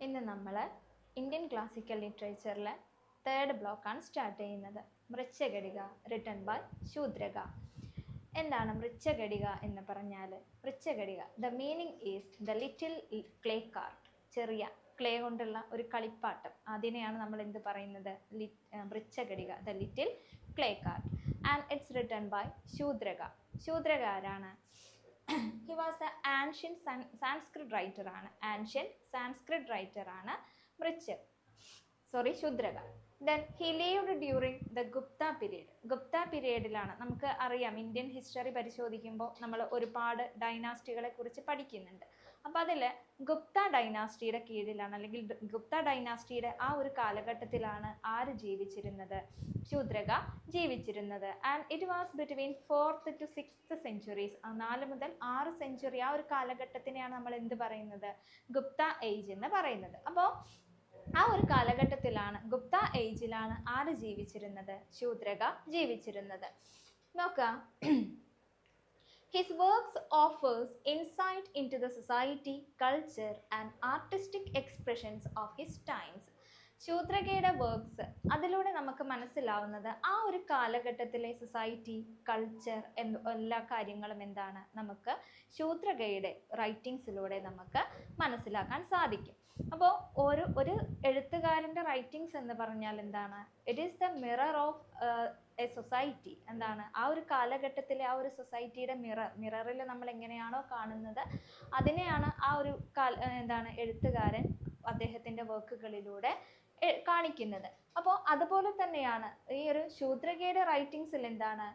ഇന്ന് നമ്മൾ Indian classical ലിറ്ററേച്ചറിലെ തേർഡ് ബ്ലോക്കാണ് സ്റ്റാർട്ട് ചെയ്യുന്നത്. Mrichchhakatika written by Shudraka. എന്താണ് മൃച്ഛകടിക എന്ന് പറഞ്ഞാൽ? Mrichchhakatika, the meaning is the little clay cart, ചെറിയ ക്ലേ കൊണ്ടുള്ള ഒരു കളിപ്പാട്ടം. അതിനെയാണ് നമ്മൾ എന്ത് പറയുന്നത്? Mrichchhakatika, the little clay cart. And it's written by Shudraka. Shudraka ആരാണ്? He was the ancient Sanskrit writer ആണ്. Ancient Sanskrit writer ആണ് ശൂദ്രക. Then he lived during the Gupta period. Gupta പീരീഡിലാണ്. നമുക്ക് അറിയാം, ഇന്ത്യൻ ഹിസ്റ്ററി പരിശോധിക്കുമ്പോൾ നമ്മൾ ഒരുപാട് ഡൈനാസ്റ്റികളെ കുറിച്ച് പഠിക്കുന്നുണ്ട്. അപ്പോൾ അതിൽ ഗുപ്ത ഡൈനാസ്റ്റിയുടെ കീഴിലാണ്, അല്ലെങ്കിൽ ഗുപ്ത ഡൈനാസ്റ്റിയുടെ ആ ഒരു കാലഘട്ടത്തിലാണ് ആര് ജീവിച്ചിരുന്നത്? ശൂദ്രക ജീവിച്ചിരുന്നത്. And it was between 4th to 6th centuries. 4 മുതൽ 6 സെഞ്ചുറി, ആ ഒരു കാലഘട്ടത്തിനെയാണ് നമ്മൾ എന്ത് പറയുന്നത്? ഗുപ്ത ഏജ് എന്ന് പറയുന്നത്. അപ്പോൾ ആ ഒരു കാലഘട്ടത്തിലാണ്, ഗുപ്ത ഏജിലാണ് ആര് ജീവിച്ചിരുന്നത്? ശൂദ്രക ജീവിച്ചിരുന്നത്. നോക്കാം. His works offers insight into the society, culture and artistic expressions of his times. ശൂദ്രകയുടെ വർക്ക്സ്, അതിലൂടെ നമുക്ക് മനസ്സിലാവുന്നത് ആ ഒരു കാലഘട്ടത്തിലെ സൊസൈറ്റി, കൾച്ചർ എല്ലാ കാര്യങ്ങളും എന്താണ് നമുക്ക് ശൂദ്രകയുടെ റൈറ്റിങ്സിലൂടെ നമുക്ക് മനസ്സിലാക്കാൻ സാധിക്കും. അപ്പോൾ ഒരു എഴുത്തുകാരൻ്റെ റൈറ്റിങ്സ് എന്ന് പറഞ്ഞാൽ എന്താണ്? It is the mirror of A society. എന്താണ്? ആ ഒരു കാലഘട്ടത്തിലെ ആ ഒരു സൊസൈറ്റിയുടെ മിററിൽ നമ്മൾ എങ്ങനെയാണോ കാണുന്നത്, അതിനെയാണ് ആ ഒരു എഴുത്തുകാരൻ അദ്ദേഹത്തിൻ്റെ വർക്കുകളിലൂടെ കാണിക്കുന്നത്. അപ്പോൾ അതുപോലെ തന്നെയാണ് ഈ ഒരു ശൂദ്രകയുടെ റൈറ്റിങ്സിൽ എന്താണ്?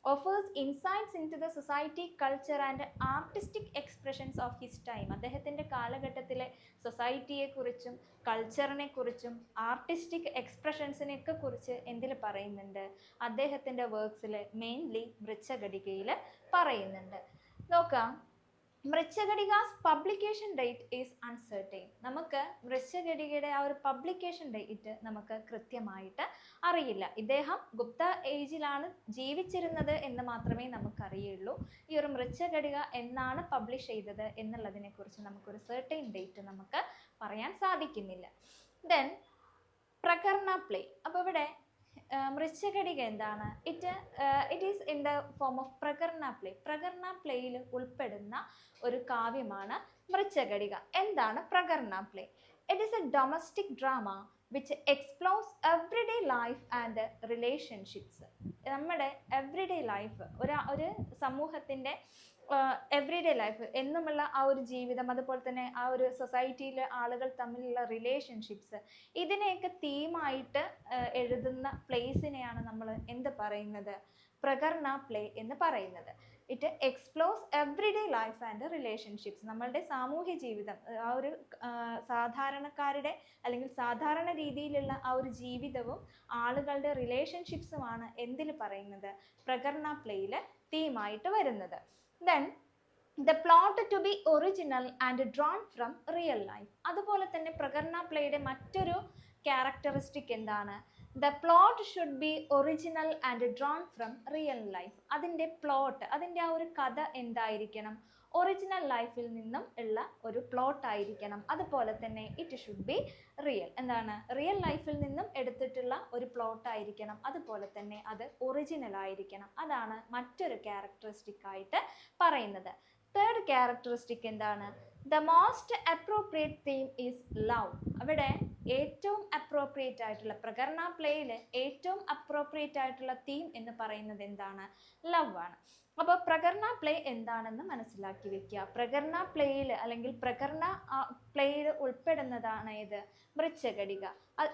offers insights into the society, culture and artistic expressions of his time. അദ്ദേഹത്തിൻ്റെ കാലഘട്ടത്തിലെ സൊസൈറ്റിയെ കുറിച്ചും കൾച്ചറിനെ കുറിച്ചും ആർട്ടിസ്റ്റിക് എക്സ്പ്രഷൻസിനെയൊക്കെ കുറിച്ച് എന്തിൽ പറയുന്നുണ്ട്? അദ്ദേഹത്തിൻ്റെ വർക്ക്സിൽ, മെയിൻലി മൃച്ഛകടികയിൽ പറയുന്നുണ്ട്. നോക്കാം. മൃച്ഛകടികാസ് പബ്ലിക്കേഷൻ ഡേറ്റ് ഈസ് അൺസർട്ടൈൻ. നമുക്ക് മൃച്ഛകടികയുടെ ആ ഒരു പബ്ലിക്കേഷൻ ഡേറ്റ് നമുക്ക് കൃത്യമായിട്ട് അറിയില്ല. ഇദ്ദേഹം ഗുപ്ത ഏജിലാണ് ജീവിച്ചിരുന്നത് എന്ന് മാത്രമേ നമുക്കറിയുള്ളൂ. ഈ ഒരു മൃച്ഛകടിക എന്നാണ് പബ്ലിഷ് ചെയ്തത് എന്നുള്ളതിനെ കുറിച്ച് നമുക്കൊരു സെർട്ടൈൻ ഡേറ്റ് നമുക്ക് പറയാൻ സാധിക്കുന്നില്ല. Then Prakarana play. അപ്പോൾ ഇവിടെ മൃച്ഛകടിക എന്താണ്? It is in the form of Prakarana play. Prakarana പ്ലേയിൽ ഉൾപ്പെടുന്ന ഒരു കാവ്യമാണ് മൃച്ഛകടിക. എന്താണ് Prakarana play? It is a domestic drama which explores everyday life and relationships. നമ്മുടെ എവ്രിഡേ ലൈഫ്, ഒരു സമൂഹത്തിൻ്റെ എവ്രിഡേ ലൈഫ് എന്നുമുള്ള ആ ഒരു ജീവിതം, അതുപോലെ തന്നെ ആ ഒരു സൊസൈറ്റിയിലെ ആളുകൾ തമ്മിലുള്ള റിലേഷൻഷിപ്സ്, ഇതിനെയൊക്കെ തീമായിട്ട് എഴുതുന്ന പ്ലേസിനെയാണ് നമ്മൾ എന്ത് പറയുന്നത്? പ്രകർണ പ്ലേ എന്ന് പറയുന്നത്. It explores everyday life and relationships. നമ്മളുടെ സാമൂഹ്യ ജീവിതം, ആ ഒരു സാധാരണക്കാരുടെ അല്ലെങ്കിൽ സാധാരണ രീതിയിലുള്ള ആ ഒരു ജീവിതവും ആളുകളുടെ റിലേഷൻഷിപ്സുമാണ് എന്തിൽ പറയുന്നത്? പ്രകർണ പ്ലേയിൽ തീമായിട്ട് വരുന്നത്. Then the plot to be original and drawn from real life. അതുപോലെ തന്നെ പ്രകർണ പ്ലേയുടെ മറ്റൊരു ക്യാരക്ടറിസ്റ്റിക് എന്താണ്? The plot should be original and drawn from real life. അതിൻ്റെ പ്ലോട്ട്, അതിൻ്റെ ആ ഒരു കഥ എന്തായിരിക്കണം? ഒറിജിനൽ ലൈഫിൽ നിന്നും ഉള്ള ഒരു പ്ലോട്ട് ആയിരിക്കണം. അതുപോലെ തന്നെ ഇറ്റ് ഷുഡ് ബി റിയൽ. എന്താണ്? റിയൽ ലൈഫിൽ നിന്നും എടുത്തിട്ടുള്ള ഒരു പ്ലോട്ട് ആയിരിക്കണം. അതുപോലെ തന്നെ അത് ഒറിജിനൽ ആയിരിക്കണം. അതാണ് മറ്റൊരു ക്യാരക്ടറിസ്റ്റിക് ആയിട്ട് പറയുന്നത്. തേർഡ് ക്യാരക്ടറിസ്റ്റിക് എന്താണ്? The most appropriate theme is love. അവിടെ ഏറ്റവും അപ്രോപ്രിയേറ്റ് ആയിട്ടുള്ള, പ്രകർണ പ്ലേയിൽ ഏറ്റവും അപ്രോപ്രിയേറ്റ് ആയിട്ടുള്ള തീം എന്ന് പറയുന്നത് എന്താണ്? ലവ് ആണ്. അപ്പോൾ പ്രകർണ പ്ലേ എന്താണെന്ന് മനസ്സിലാക്കി വെക്കുക. പ്രകർണ പ്ലേയിൽ അല്ലെങ്കിൽ പ്രകർണ പ്ലേയിൽ ഉൾപ്പെടുന്നതാണ് ഏത്? Mrichchhakatika.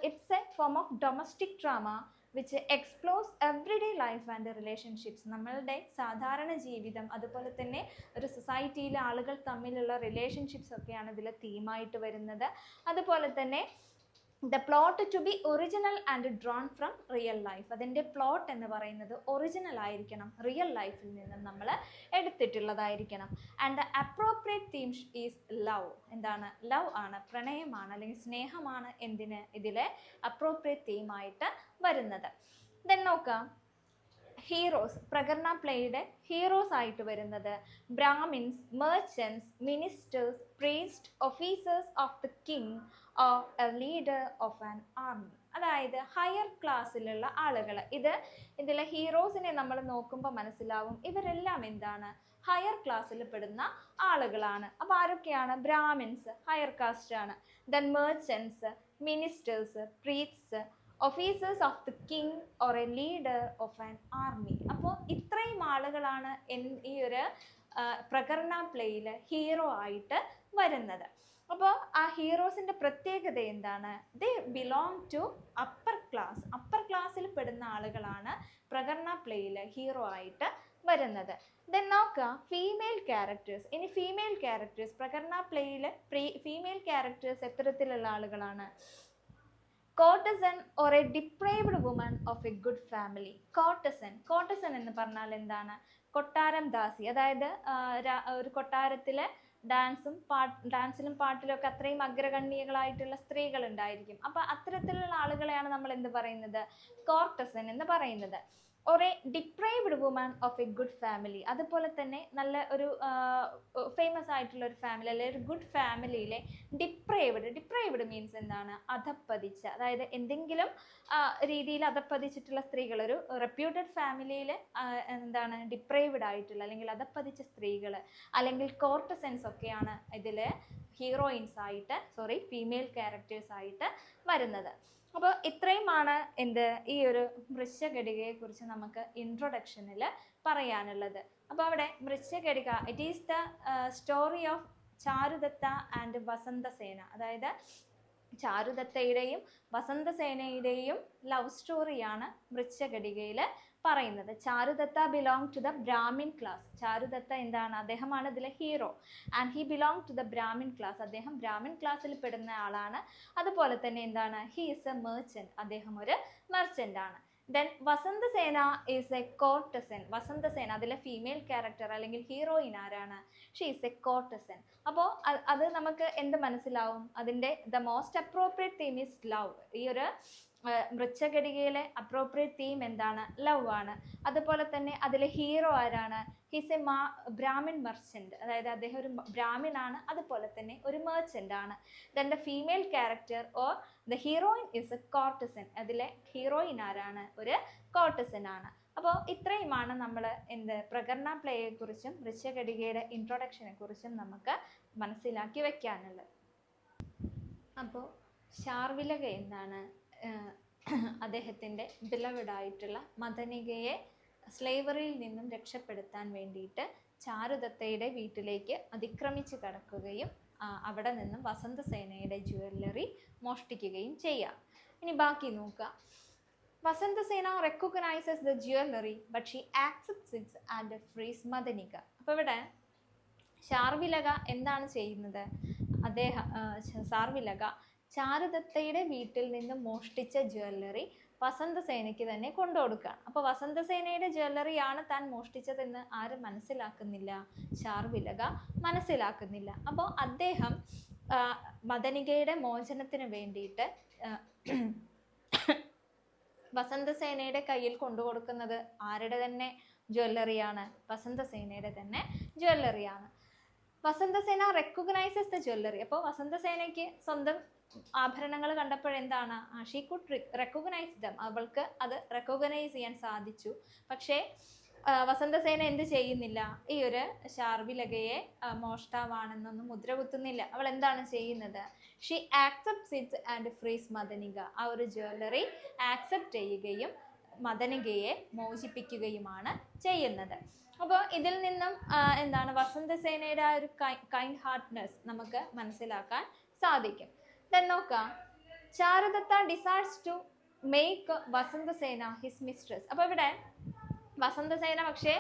It's a form of domestic drama which explores everyday life and relationships. നമ്മളുടെ സാധാരണ ജീവിതം, അതുപോലെ തന്നെ ഒരു സൊസൈറ്റിയിലെ ആളുകൾ തമ്മിലുള്ള റിലേഷൻഷിപ്സ് ഒക്കെയാണ് ഇതിൽ തീമായിട്ട് വരുന്നത്. അതുപോലെ തന്നെ the plot to be original and drawn from real life. അതിൻ്റെ പ്ലോട്ട് എന്ന് പറയുന്നത് ഒറിജിനൽ ആയിരിക്കണം, റിയൽ ലൈഫിൽ നിന്നും നമ്മൾ എടുത്തിട്ടുള്ളതായിരിക്കണം. And the appropriate theme is love. എന്താണ്? ലവ് ആണ്, പ്രണയമാണ്, അല്ലെങ്കിൽ സ്നേഹമാണ് എന്തിന് ഇതിലെ അപ്രോപ്രിയേറ്റ് തീമായിട്ട് വരുന്നത്. ദെൻ നോക്കാം. ഹീറോസ്, പ്രകർണ പ്ലേയുടെ ഹീറോസ് ആയിട്ട് വരുന്നത് Brahmins, merchants, ministers, priest, officers of the king or a leader of an army. അതായത് ഹയർ ക്ലാസ്സിലുള്ള ആളുകൾ. ഇതിലെ ഹീറോസിനെ നമ്മൾ നോക്കുമ്പോൾ മനസ്സിലാവും ഇവരെല്ലാം എന്താണ്, ഹയർ ക്ലാസ്സിൽ പെടുന്ന ആളുകളാണ്. അപ്പോൾ ആരൊക്കെയാണ്? ബ്രാഹ്മിൻസ് ഹയർ കാസ്റ്റ് ആണ്. Then merchants, ministers, priests, officers of the king or a leader of an army. അപ്പോൾ ഇത്രയും ആളുകളാണ് ഈ ഒരു പ്രകർണ പ്ലേയിൽ ഹീറോ ആയിട്ട് വരുന്നത്. അപ്പോൾ ആ ഹീറോസിൻ്റെ പ്രത്യേകത എന്താണ്? They belong to upper class. Upper ക്ലാസ്സിൽ പെടുന്ന ആളുകളാണ് പ്രകർണ പ്ലേയിൽ ഹീറോ ആയിട്ട് വരുന്നത്. ദെൻ നോക്കുക ഫീമെയിൽ ക്യാരക്ടേഴ്സ്. ഇനി ഫീമെയിൽ ക്യാരക്ടേഴ്സ് പ്രകർണ പ്ലേയിൽ ഫീമെയിൽ ക്യാരക്ടേഴ്സ് എത്തരത്തിലുള്ള ആളുകളാണ്? Courtesan or a deprived woman of a good family. Courtesan എന്ന് പറഞ്ഞാൽ എന്താണ്? കൊട്ടാരം ദാസി. അതായത് ഒരു കൊട്ടാരത്തിലെ ഡാൻസിലും പാട്ടിലും ഒക്കെ അത്രയും അഗ്രഗണ്യകളായിട്ടുള്ള സ്ത്രീകൾ ഉണ്ടായിരിക്കും. അപ്പൊ അത്തരത്തിലുള്ള ആളുകളെയാണ് നമ്മൾ എന്ത് പറയുന്നത്? കോർട്ടസൺ എന്ന് പറയുന്നത്. or a deprived woman of a good family. അതുപോലെ തന്നെ നല്ല ഒരു ഫേമസ് ആയിട്ടുള്ള ഒരു ഫാമിലി അല്ലെങ്കിൽ ഒരു ഗുഡ് ഫാമിലിയിലെ ഡിപ്രൈവ്ഡ് മീൻസ് എന്താണ്? അധപ്പതിച്ച, അതായത് എന്തെങ്കിലും രീതിയിൽ അധപ്പതിച്ചിട്ടുള്ള സ്ത്രീകൾ. ഒരു റെപ്യൂട്ടഡ് ഫാമിലിയിൽ എന്താണ് ഡിപ്രൈവ്ഡ് ആയിട്ടുള്ള അല്ലെങ്കിൽ അധപ്പതിച്ച സ്ത്രീകൾ അല്ലെങ്കിൽ കോർട്ടസൻസ് ഒക്കെയാണ് ഇതിൽ ഹീറോയിൻസ് ആയിട്ട് ഫീമെയിൽ ക്യാരക്ടേഴ്സ് ആയിട്ട് വരുന്നത്. അപ്പോൾ ഇത്രയുമാണ് ഈ ഒരു വൃശ്ചകടികയെ കുറിച്ച് നമുക്ക് ഇൻട്രൊഡക്ഷനിൽ പറയാനുള്ളത്. അപ്പോൾ അവിടെ Mrichchhakatika it is the story of Charudatta and Vasantasena. അതായത് ചാരുദത്തയുടെയും വസന്തസേനയുടെയും ലവ് സ്റ്റോറിയാണ് വൃശ്ചകടികയിൽ പറയുന്നത്. Charudatta belong to the Brahmin class. Charudatta എന്താണ്? അദ്ദേഹമാണ് ഇതിലെ hero. And he belong to the Brahmin class. അദ്ദേഹം ബ്രാഹ്മിൻ ക്ലാസ്സിൽ പെടുന്ന ആളാണ്. അതുപോലെ തന്നെ എന്താണ്? He is a merchant. അദ്ദേഹം ഒരു മെർച്ചന്റ് ആണ്. Then Vasantasena is a courtesan. Vasantasena അതിലെ ഫീമെയിൽ ക്യാരക്ടർ അല്ലെങ്കിൽ ഹീറോയിൻ ആരാണ്? She is a കോർട്ടസൻ. അപ്പോൾ അത് നമുക്ക് എന്ത് മനസ്സിലാവും? അതിൻ്റെ the most appropriate theme is love. ഈ ഒരു വൃശ്ചകടികയിലെ അപ്രോപ്രിയേറ്റ് തീം എന്താണ്? ലവ് ആണ്. അതുപോലെ തന്നെ അതിലെ ഹീറോ ആരാണ്? He's a Brahmin merchant. അതായത് അദ്ദേഹം ഒരു ബ്രാഹ്മിൻ ആണ്, അതുപോലെ തന്നെ ഒരു മെർച്ചന്റ് ആണ്. Then the female character or the heroine is a courtesan. അതിലെ ഹീറോയിൻ ആരാണ്? ഒരു കോർട്ടസൻ ആണ്. അപ്പോൾ ഇത്രയുമാണ് നമ്മൾ പ്രകർണ പ്ലേയെ കുറിച്ചും വൃശ്ചകടികയുടെ ഇൻട്രൊഡക്ഷനെ കുറിച്ചും നമുക്ക് മനസ്സിലാക്കി വെക്കാനുള്ളത്. അപ്പോൾ ശാർവിലക എന്താണ്? അദ്ദേഹത്തിൻ്റെ ബിലവഡായിട്ടുള്ള മദനികയെ സ്ലേവറിയിൽ നിന്നും രക്ഷപ്പെടുത്താൻ വേണ്ടിയിട്ട് ചാരുദത്തയുടെ വീട്ടിലേക്ക് അതിക്രമിച്ച് കടക്കുകയും അവിടെ നിന്നും വസന്തസേനയുടെ ജ്വല്ലറി മോഷ്ടിക്കുകയും ചെയ്യാം. ഇനി ബാക്കി നോക്കുക. Vasantasena recognises the jewellery but she accepts it and frees Madanika. അപ്പോൾ ഇവിടെ ശാർവിലക എന്താണ് ചെയ്യുന്നത്? ശാർവിലക ചാരുദത്തയുടെ വീട്ടിൽ നിന്ന് മോഷ്ടിച്ച ജ്വല്ലറി വസന്തസേനയ്ക്ക് തന്നെ കൊണ്ടുകൊടുക്കുകയാണ്. അപ്പോൾ വസന്തസേനയുടെ ജ്വല്ലറിയാണ് താൻ മോഷ്ടിച്ചതെന്ന് ആരും മനസ്സിലാക്കുന്നില്ല, ശാർവിലക മനസ്സിലാക്കുന്നില്ല. അപ്പോൾ അദ്ദേഹം മദനികയുടെ മോചനത്തിന് വേണ്ടിയിട്ട് വസന്തസേനയുടെ കയ്യിൽ കൊണ്ടുകൊടുക്കുന്നത് ആരുടെ തന്നെ ജ്വല്ലറിയാണ്? വസന്തസേനയുടെ തന്നെ ജ്വല്ലറിയാണ്. Vasantasena recognises the jewellery. അപ്പോൾ വസന്തസേനയ്ക്ക് സ്വന്തം ആഭരണങ്ങൾ കണ്ടപ്പോഴെന്താണ്? She could recognise them. അവൾക്ക് അത് റെക്കഗ്നൈസ് ചെയ്യാൻ സാധിച്ചു. പക്ഷേ വസന്തസേന എന്ത് ചെയ്യുന്നില്ല? ഈ ഒരു ശാർവിലകയെ മോഷ്ടാവാണെന്നൊന്നും മുദ്ര കുത്തുന്നില്ല. അവൾ എന്താണ് ചെയ്യുന്നത്? She accepts it and frees Madanika. ആ ഒരു ജ്വല്ലറി ആക്സെപ്റ്റ് ചെയ്യുകയും മദനികയെ മോചിപ്പിക്കുകയുമാണ് ചെയ്യുന്നത്. അപ്പോൾ ഇതിൽ നിന്നും എന്താണ് വസന്തസേനയുടെ ആ ഒരു കൈൻഡ് ഹാർട്ട്നെസ് നമുക്ക് മനസ്സിലാക്കാൻ സാധിക്കും. Then നോക്കാം, Charudatta decides to make Vasantasena his mistress. അപ്പോൾ ഇവിടെ വസന്തസേന പക്ഷേ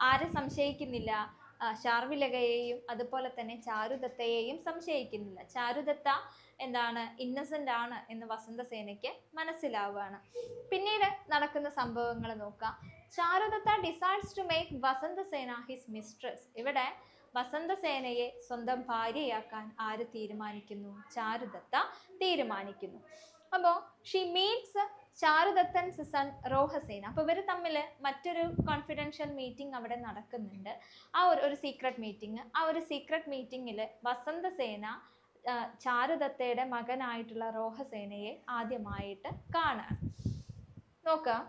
ആരും സംശയിക്കുന്നില്ല, ശാർവിലകയെയും അതുപോലെ തന്നെ ചാരുദത്തയെയും സംശയിക്കുന്നില്ല. ചാരുദത്ത എന്താണ്? ഇന്നസെന്റ് ആണ് എന്ന് വസന്തസേനയ്ക്ക് മനസ്സിലാവുകയാണ്. പിന്നീട് നടക്കുന്ന സംഭവങ്ങൾ നോക്കാം. Charudatta decides to make Vasantasena his mistress. ഇവിടെ വസന്തസേനയെ സ്വന്തം ഭാര്യയാക്കാൻ ആര് തീരുമാനിക്കുന്നു? ചാരുദത്ത തീരുമാനിക്കുന്നു. അപ്പോൾ she meets Charudattan's son Rohasena. അപ്പൊ ഇവർ തമ്മിൽ മറ്റൊരു കോൺഫിഡൻഷ്യൽ മീറ്റിംഗ് അവിടെ നടക്കുന്നുണ്ട്. ആ ഒരു സീക്രട്ട് മീറ്റിംഗ്. ആ ഒരു സീക്രട്ട് മീറ്റിംഗിൽ വസന്തസേന ചാരുദത്തയുടെ മകനായിട്ടുള്ള റോഹസേനയെ ആദ്യമായിട്ട് കാണാൻ നോക്കാം.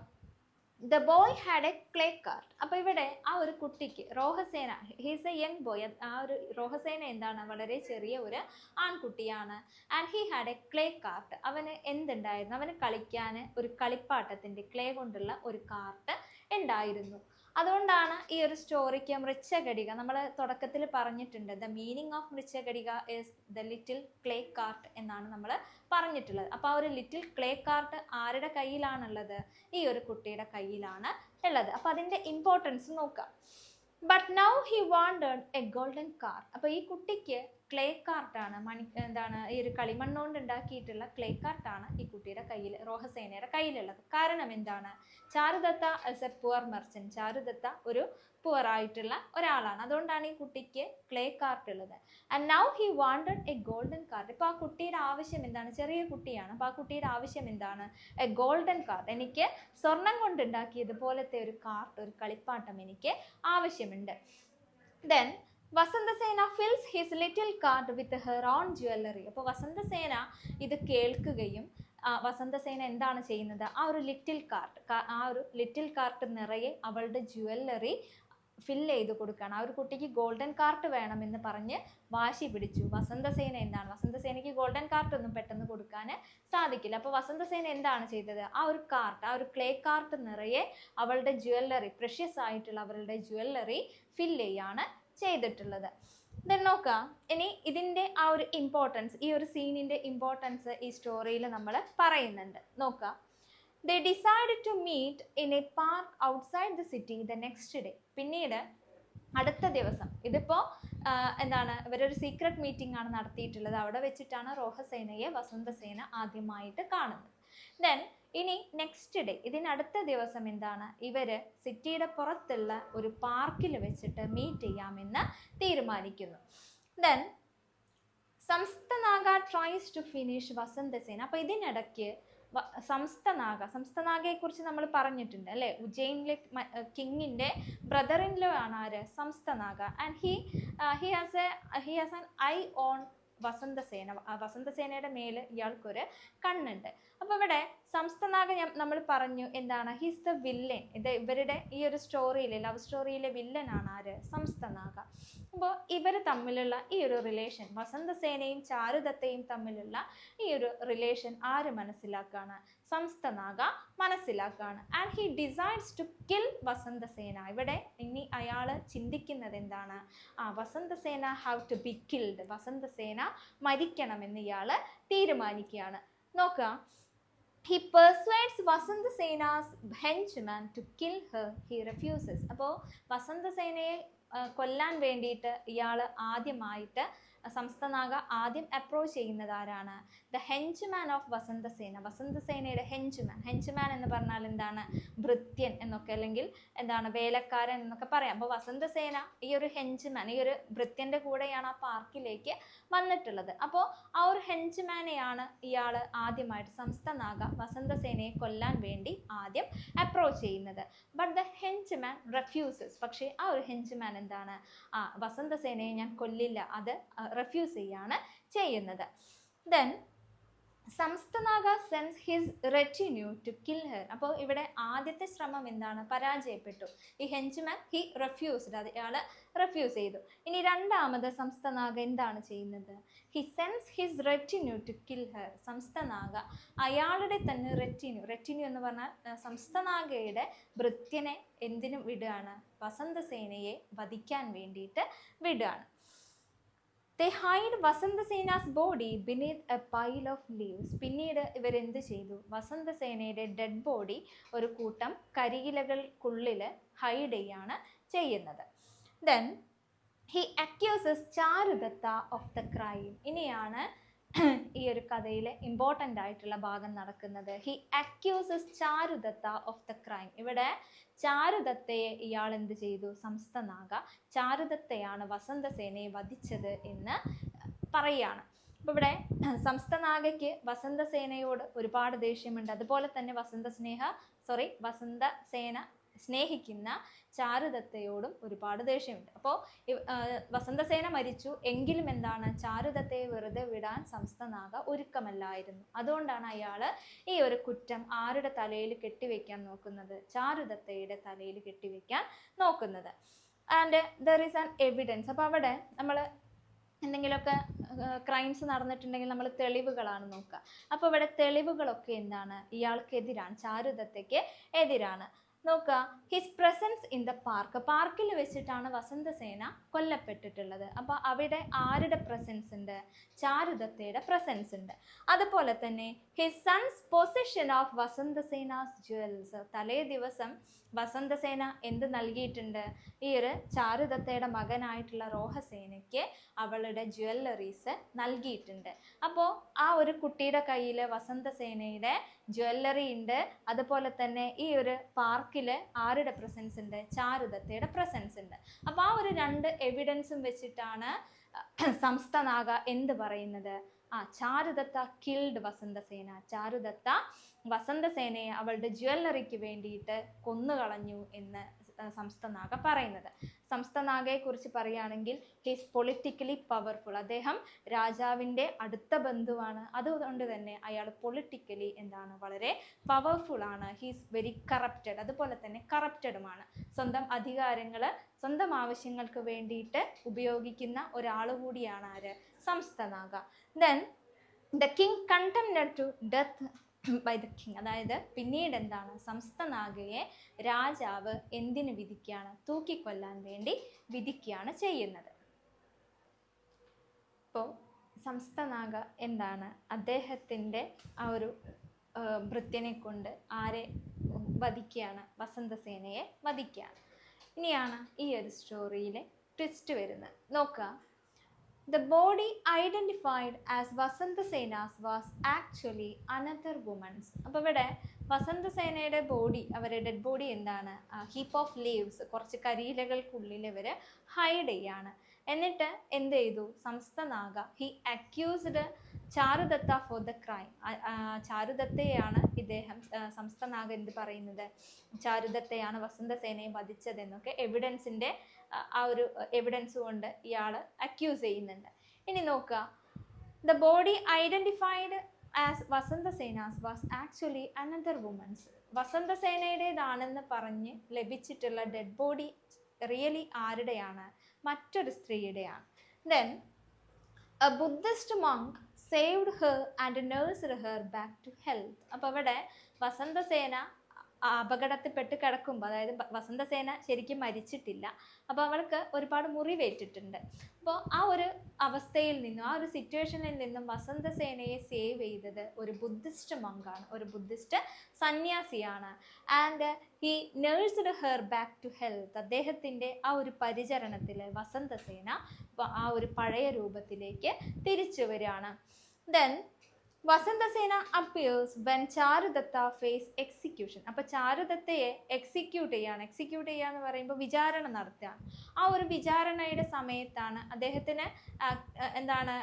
The boy had a clay cart. അപ്പൊ ഇവിടെ ആ ഒരു കുട്ടിക്ക് Rohasena, he's a young boy, ആ ഒരു റോഹസേന എന്താണ്, വളരെ ചെറിയ ഒരു ആൺകുട്ടിയാണ്. And he had a clay cart. അവന് എന്തുണ്ടായിരുന്നു, അവന് കളിക്കാൻ ഒരു കളിപ്പാട്ടത്തിന്റെ ക്ലേ കൊണ്ടുള്ള ഒരു കാർട്ട് ഉണ്ടായിരുന്നു. അതുകൊണ്ടാണ് ഈ ഒരു സ്റ്റോറിക്ക് മൃച്ഛകടിക, നമ്മൾ തുടക്കത്തിൽ പറഞ്ഞിട്ടുണ്ട്, the meaning of Mrichchhakatika is the little clay cart എന്നാണ് നമ്മൾ പറഞ്ഞിട്ടുള്ളത്. അപ്പോൾ ആ ഒരു ലിറ്റിൽ ക്ലേ കാർട്ട് ആരുടെ കയ്യിലാണുള്ളത്, ഈ ഒരു കുട്ടിയുടെ കയ്യിലാണ് ഉള്ളത്. അപ്പോൾ അതിൻ്റെ ഇമ്പോർട്ടൻസ് നോക്കാം. But now he wanted A golden cart. അപ്പോൾ ഈ കുട്ടിക്ക് ക്ലേ കാർട്ടാണ്, എന്താണ്, ഈ ഒരു കളിമണ്ണ് കൊണ്ട് ഉണ്ടാക്കിയിട്ടുള്ള ക്ലേ കാർട്ടാണ് ഈ കുട്ടിയുടെ കയ്യിൽ, റോഹസേനയുടെ കയ്യിലുള്ളത്. കാരണം എന്താണ്, ചാരുദത്ത ആസ് എ പുവർ മെർച്ചന്റ്, ചാരുദത്ത ഒരു പുവർ ആയിട്ടുള്ള ഒരാളാണ്. അതുകൊണ്ടാണ് ഈ കുട്ടിക്ക് ക്ലേ കാർട്ട് ഉള്ളത്. And now he wanted A golden cart. ഇപ്പോൾ ആ കുട്ടിയുടെ ആവശ്യം എന്താണ്, ചെറിയ കുട്ടിയാണ്, അപ്പോൾ ആ കുട്ടിയുടെ ആവശ്യം എന്താണ്, എ ഗോൾഡൻ കാർട്ട്. എനിക്ക് സ്വർണം കൊണ്ടുണ്ടാക്കിയതുപോലത്തെ ഒരു കാർട്ട്, ഒരു കളിപ്പാട്ടം എനിക്ക് ആവശ്യമുണ്ട്. Then Vasantasena fils his little cart with her own jewellery. അപ്പോൾ വസന്തസേന ഇത് കേൾക്കുകയും വസന്തസേന എന്താണ് ചെയ്യുന്നത്, ആ ഒരു ലിറ്റിൽ കാർട്ട് നിറയെ അവളുടെ ജ്വല്ലറി ഫില്ല് ചെയ്ത് കൊടുക്കുകയാണ്. ആ ഒരു കുട്ടിക്ക് ഗോൾഡൻ കാർട്ട് വേണമെന്ന് പറഞ്ഞ് വാശി പിടിച്ചു. വസന്തസേന എന്താണ്, വസന്തസേനയ്ക്ക് ഗോൾഡൻ കാർട്ട് ഒന്നും പെട്ടെന്ന് കൊടുക്കാൻ സാധിക്കില്ല. അപ്പോൾ വസന്തസേന എന്താണ് ചെയ്തത്, ആ ഒരു കാർട്ട്, ആ ഒരു ക്ലേ കാർട്ട് നിറയെ അവളുടെ ജ്വല്ലറി, പ്രഷ്യസ് ആയിട്ടുള്ള അവളുടെ ജ്വല്ലറി ഫില്ല് ചെയ്യാണ് ചെയ്തിട്ടുള്ളത്. ദെൻ നോക്കാം ഇനി ഇതിൻ്റെ ആ ഒരു ഇമ്പോർട്ടൻസ്, ഈ ഒരു സീനിൻ്റെ ഇമ്പോർട്ടൻസ് ഈ സ്റ്റോറിയിൽ നമ്മൾ പറയുന്നുണ്ട്. നോക്കാം. They decided to meet in a park outside the city the next day. പിന്നീട് അടുത്ത ദിവസം, ഇതിപ്പോൾ എന്താണ്, ഇവരൊരു സീക്രട്ട് മീറ്റിംഗ് ആണ് നടത്തിയിട്ടുള്ളത്. അവിടെ വെച്ചിട്ടാണ് റോഹസേനയെ വസന്തസേന ആദ്യമായിട്ട് കാണുന്നത്. ദെൻ ഇനി നെക്സ്റ്റ് ഡേ, ഇതിനടുത്ത ദിവസം എന്താണ്, ഇവര് സിറ്റിയുടെ പുറത്തുള്ള ഒരു പാർക്കിൽ വെച്ചിട്ട് മീറ്റ് ചെയ്യാമെന്ന് തീരുമാനിക്കുന്നു. Then Samsthanaga tries to finish Vasantasena. അപ്പോൾ ഇതിനിടയ്ക്ക് സംസ്ഥനാഗയെ കുറിച്ച് നമ്മൾ പറഞ്ഞിട്ടുണ്ട് അല്ലേ, ഉജ്ജയിനിലെ കിങ്ങിന്റെ ബ്രദർ ഇൻ ലോ ആണ് ആര്, Samsthanaga. And he has an eye on Vasantasena. വസന്തസേനയുടെ മേൽ ഇയാൾക്കൊരു കണ്ണുണ്ട്. അപ്പോൾ ഇവിടെ സംസ്ഥനാഗ നമ്മൾ പറഞ്ഞു എന്താണ്, ഹിസ് ദ വില്ലൻ. ഇത് ഇവരുടെ ഈ ഒരു സ്റ്റോറിയിലെ, ലവ് സ്റ്റോറിയിലെ വില്ലനാണ് ആര്, സംസ്ഥനാഗ. അപ്പോൾ ഇവർ തമ്മിലുള്ള ഈ ഒരു റിലേഷൻ, വസന്തസേനയും ചാരുദത്തയും തമ്മിലുള്ള ഈ ഒരു റിലേഷൻ ആര് മനസ്സിലാക്കാണ്, സംസ്ഥനാഗ മനസ്സിലാക്കാണ്. And he decides to kill Vasantasena. ഇവിടെ ഇനി അയാൾ ചിന്തിക്കുന്നത് എന്താണ്, Vasantasena have to be killed, Vasantasena മരിക്കണമെന്ന് ഇയാൾ തീരുമാനിക്കുകയാണ്. നോക്കാം. He persuades Vasantasena's henchman to kill her. He refuses. അപ്പോൾ വസന്തസേനയെ കൊല്ലാൻ വേണ്ടിയിട്ട് ഇയാൾ ആദ്യമായിട്ട്, സംസ്ഥനാഗ ആദ്യം അപ്രോച്ച് ചെയ്യുന്നത് ആരാണ്, ദ ഹെഞ്ച്മാൻ ഓഫ് വസന്തസേന, വസന്തസേനയുടെ ഹെഞ്ച്മാൻ എന്ന് പറഞ്ഞാൽ എന്താണ്, ഭൃത്യൻ എന്നൊക്കെ, അല്ലെങ്കിൽ എന്താണ്, വേലക്കാരൻ എന്നൊക്കെ പറയാം. അപ്പോൾ വസന്തസേന ഈ ഒരു ഹെഞ്ച്മാൻ, ഈ ഒരു ഭൃത്യൻ്റെ കൂടെയാണ് ആ പാർക്കിലേക്ക് വന്നിട്ടുള്ളത്. അപ്പോൾ ആ ഒരു ഹെഞ്ച്മാനെയാണ് ഇയാൾ ആദ്യമായിട്ട്, സംസ്ഥനാഗ വസന്തസേനയെ കൊല്ലാൻ വേണ്ടി ആദ്യം അപ്രോച്ച് ചെയ്യുന്നത്. But the henchman refuses. പക്ഷേ ആ ഒരു ഹെഞ്ച്മാൻ എന്താണ്, വസന്തസേനയെ ഞാൻ കൊല്ലില്ല, അത് റെഫ്യൂസ് ചെയ്യാണ് ചെയ്യുന്നത്. Then Samsthanaga sends his retinue to kill her. അപ്പോൾ ഇവിടെ ആദ്യത്തെ ശ്രമം എന്താണ്, പരാജയപ്പെട്ടു. ഈ ഹെഞ്ച്മാൻ റെഫ്യൂസ്ഡ്, അയാൾ റെഫ്യൂസ് ചെയ്തു. ഇനി രണ്ടാമത് സംസ്ഥനാഗ എന്താണ് ചെയ്യുന്നത്, he sends his retinue to kill her. Samsthanaga അയാളുടെ തന്നെ റെറ്റിന്യൂ എന്ന് പറഞ്ഞാൽ സംസ്ഥനാഗയുടെ ഭൃത്യനെ എന്തിനും വിടുകയാണ്, വസന്തസേനയെ വധിക്കാൻ വേണ്ടിയിട്ട് വിടുകയാണ്. They hide Vasantasena's body beneath a pile of leaves. പിന്നീട് ഇവരെന്ത് ചെയ്തു, വസന്തസേനയുടെ ഡെഡ് ബോഡി ഒരു കൂട്ടം കരിയിലകൾക്കുള്ളിൽ ഹൈഡ് ചെയ്യാണ് ചെയ്യുന്നത്. Then he accuses Charudatta of the crime. ഇനിയാണ് ഈ ഒരു കഥയിലെ ഇമ്പോർട്ടൻ്റ് ആയിട്ടുള്ള ഭാഗം നടക്കുന്നത്. He accuses Charudatta of the crime. ഇവിടെ ചാരുദത്തയെ ഇയാൾ എന്ത് ചെയ്തു, സംസ്ഥനാഗ ചാരുദത്തയാണ് വസന്തസേനയെ വധിച്ചത് എന്ന് പറയാണ്. അപ്പോൾ ഇവിടെ സംസ്ഥനാഗയ്ക്ക് വസന്തസേനയോട് ഒരുപാട് ദേഷ്യമുണ്ട്. അതുപോലെ തന്നെ വസന്തസേന സ്നേഹിക്കുന്ന ചാരുദത്തയോടും ഒരുപാട് ദേഷ്യമുണ്ട്. അപ്പോൾ വസന്തസേന മരിച്ചു എങ്കിലും എന്താണ്, ചാരുദത്തയെ വെറുതെ വിടാൻ സംസ്ഥനാഗ ഒരുക്കമല്ലായിരുന്നു. അതുകൊണ്ടാണ് അയാൾ ഈ ഒരു കുറ്റം ആരുടെ തലയിൽ കെട്ടിവെക്കാൻ നോക്കുന്നത്, ചാരുദത്തയുടെ തലയിൽ കെട്ടിവെക്കാൻ നോക്കുന്നത്. And there is an evidence. അപ്പോൾ അവിടെ നമ്മൾ എന്തെങ്കിലുമൊക്കെ ക്രൈംസ് നടന്നിട്ടുണ്ടെങ്കിൽ നമ്മൾ തെളിവുകളാണ് നോക്കുക. അപ്പോൾ ഇവിടെ തെളിവുകളൊക്കെ എന്താണ്, ഇയാൾക്കെതിരാണ്, ചാരുദത്തയ്ക്ക് എതിരാണ്. നോക്കുക, his presence in the park. പാർക്കിൽ വെച്ചിട്ടാണ് വസന്തസേന കൊല്ലപ്പെട്ടിട്ടുള്ളത്. അപ്പോൾ അവിടെ ആരുടെ പ്രസൻസ് ഉണ്ട്, ചാരുദത്തയുടെ പ്രസൻസ് ഉണ്ട്. അതുപോലെ തന്നെ his son's possession of Vasantasena's jewels. തലേ ദിവസം വസന്തസേന എന്ത് നൽകിയിട്ടുണ്ട്, ഈ ഒരു ചാരുദത്തയുടെ മകനായിട്ടുള്ള റോഹസേനയ്ക്ക് അവളുടെ ജ്വല്ലറീസ് നൽകിയിട്ടുണ്ട്. അപ്പോൾ ആ ഒരു കുട്ടിയുടെ കയ്യിൽ വസന്തസേനയുടെ ജ്വല്ലറി ഉണ്ട്. അതുപോലെ തന്നെ ഈ ഒരു പാർക്കിൽ ആരുടെ പ്രസൻസ് ഉണ്ട്, ചാരുദത്തയുടെ പ്രസൻസ് ഉണ്ട്. അപ്പോൾ ആ ഒരു രണ്ട് എവിഡൻസും വെച്ചിട്ടാണ് സംസ്ഥനാഗ എന്ത് പറയുന്നത്, ചാരുദത്ത കിൽഡ് വസന്തസേന. ചാരുദത്ത വസന്തസേനയെ അവളുടെ ജ്വല്ലറിക്ക് വേണ്ടിയിട്ട് കൊന്നുകളഞ്ഞു എന്ന് സംസ്ഥനാഗ പറയുന്നത്. സംസ്ഥനാഗയെ കുറിച്ച് പറയുകയാണെങ്കിൽ ഹീസ് പൊളിറ്റിക്കലി പവർഫുൾ. അദ്ദേഹം രാജാവിൻ്റെ അടുത്ത ബന്ധുവാണ്. അതുകൊണ്ട് തന്നെ അയാൾ പൊളിറ്റിക്കലി എന്താണ്, വളരെ പവർഫുൾ ആണ്. He's very corrupted. അതുപോലെ തന്നെ കറപ്റ്റഡുമാണ്. സ്വന്തം അധികാരങ്ങൾ സ്വന്തം ആവശ്യങ്ങൾക്ക് വേണ്ടിയിട്ട് ഉപയോഗിക്കുന്ന ഒരാൾ കൂടിയാണ് ആര്, Samsthanaga. Then the king condemned to death by the king. അതായത് പിന്നീട് എന്താണ്, സംസ്ഥനാഗയെ രാജാവ് എന്തിന് വിധിക്കുകയാണ്, തൂക്കിക്കൊല്ലാൻ വേണ്ടി വിധിക്കുകയാണ് ചെയ്യുന്നത്. ഇപ്പോൾ സംസ്ഥനാഗ എന്താണ്, അദ്ദേഹത്തിൻ്റെ ആ ഒരു ഭൃത്യനെ കൊണ്ട് ആരെ വധിക്കുകയാണ്, വസന്തസേനയെ വധിക്കുകയാണ്. ഇനിയാണ് ഈ ഒരു സ്റ്റോറിയിലെ ട്വിസ്റ്റ് വരുന്നത്. നോക്കുക, the body identified as Vasantasena's was actually another woman's. അപ്പോൾ ഇവിടെ വസന്തസേനയുടെ ബോഡി, അവരുടെ ഡെഡ് ബോഡി എന്താണ്, ഹീപ്പ് ഓഫ് ലീവ്സ്, കുറച്ച് കരിയിലകൾക്കുള്ളിൽ ഇവർ ഹൈഡ് ചെയ്യാണ്. എന്നിട്ട് എന്ത് ചെയ്തു, Samsthanaga he accused Charudatta for the crime. ചാരുദത്തയാണ് ഇദ്ദേഹം, സംസ്ഥനാഗ എന്ത് പറയുന്നത്, ചാരുദത്തയാണ് വസന്തസേനയെ വധിച്ചതെന്നൊക്കെ എവിഡൻസിൻ്റെ ആ ഒരു എവിഡൻസ് കൊണ്ട് ഇയാൾ അക്യൂസ് ചെയ്യുന്നുണ്ട്. ഇനി നോക്കുക, the body identified as Vasantasena's was actually another woman's. വസന്തസേനയുടേതാണെന്ന് പറഞ്ഞ് ലഭിച്ചിട്ടുള്ള ഡെഡ് ബോഡി റിയലി ആരുടെയാണ്, മറ്റൊരു സ്ത്രീയുടെയാണ്. Then a Buddhist monk saved her and nursed her back to health. അപ്പോൾ അവിടെ വസന്തസേന അപകടത്തിൽപ്പെട്ട് കിടക്കുമ്പോൾ, അതായത് വസന്തസേന ശരിക്കും മരിച്ചിട്ടില്ല, അപ്പോൾ അവൾക്ക് ഒരുപാട് മുറിവേറ്റിട്ടുണ്ട്. അപ്പോൾ ആ ഒരു അവസ്ഥയിൽ നിന്നും, ആ ഒരു സിറ്റുവേഷനിൽ നിന്നും വസന്തസേനയെ സേവ് ചെയ്തത് ഒരു ബുദ്ധിസ്റ്റ് മങ്കാണ്, ഒരു ബുദ്ധിസ്റ്റ് സന്യാസിയാണ്. And he nursed her back to health. അദ്ദേഹത്തിൻ്റെ ആ ഒരു പരിചരണത്തിൽ വസന്തസേന ആ ഒരു പഴയ രൂപത്തിലേക്ക് തിരിച്ചു വരികയാണ്. Then Vasantasena appears when Charudatta face execution. അപ്പോൾ ചാരുദത്തയെ എക്സിക്യൂട്ട് ചെയ്യാന്ന് പറയുമ്പോൾ വിചാരണ നടത്തുകയാണ്. ആ ഒരു വിചാരണയുടെ സമയത്താണ് അദ്ദേഹത്തിന് എന്താണ്,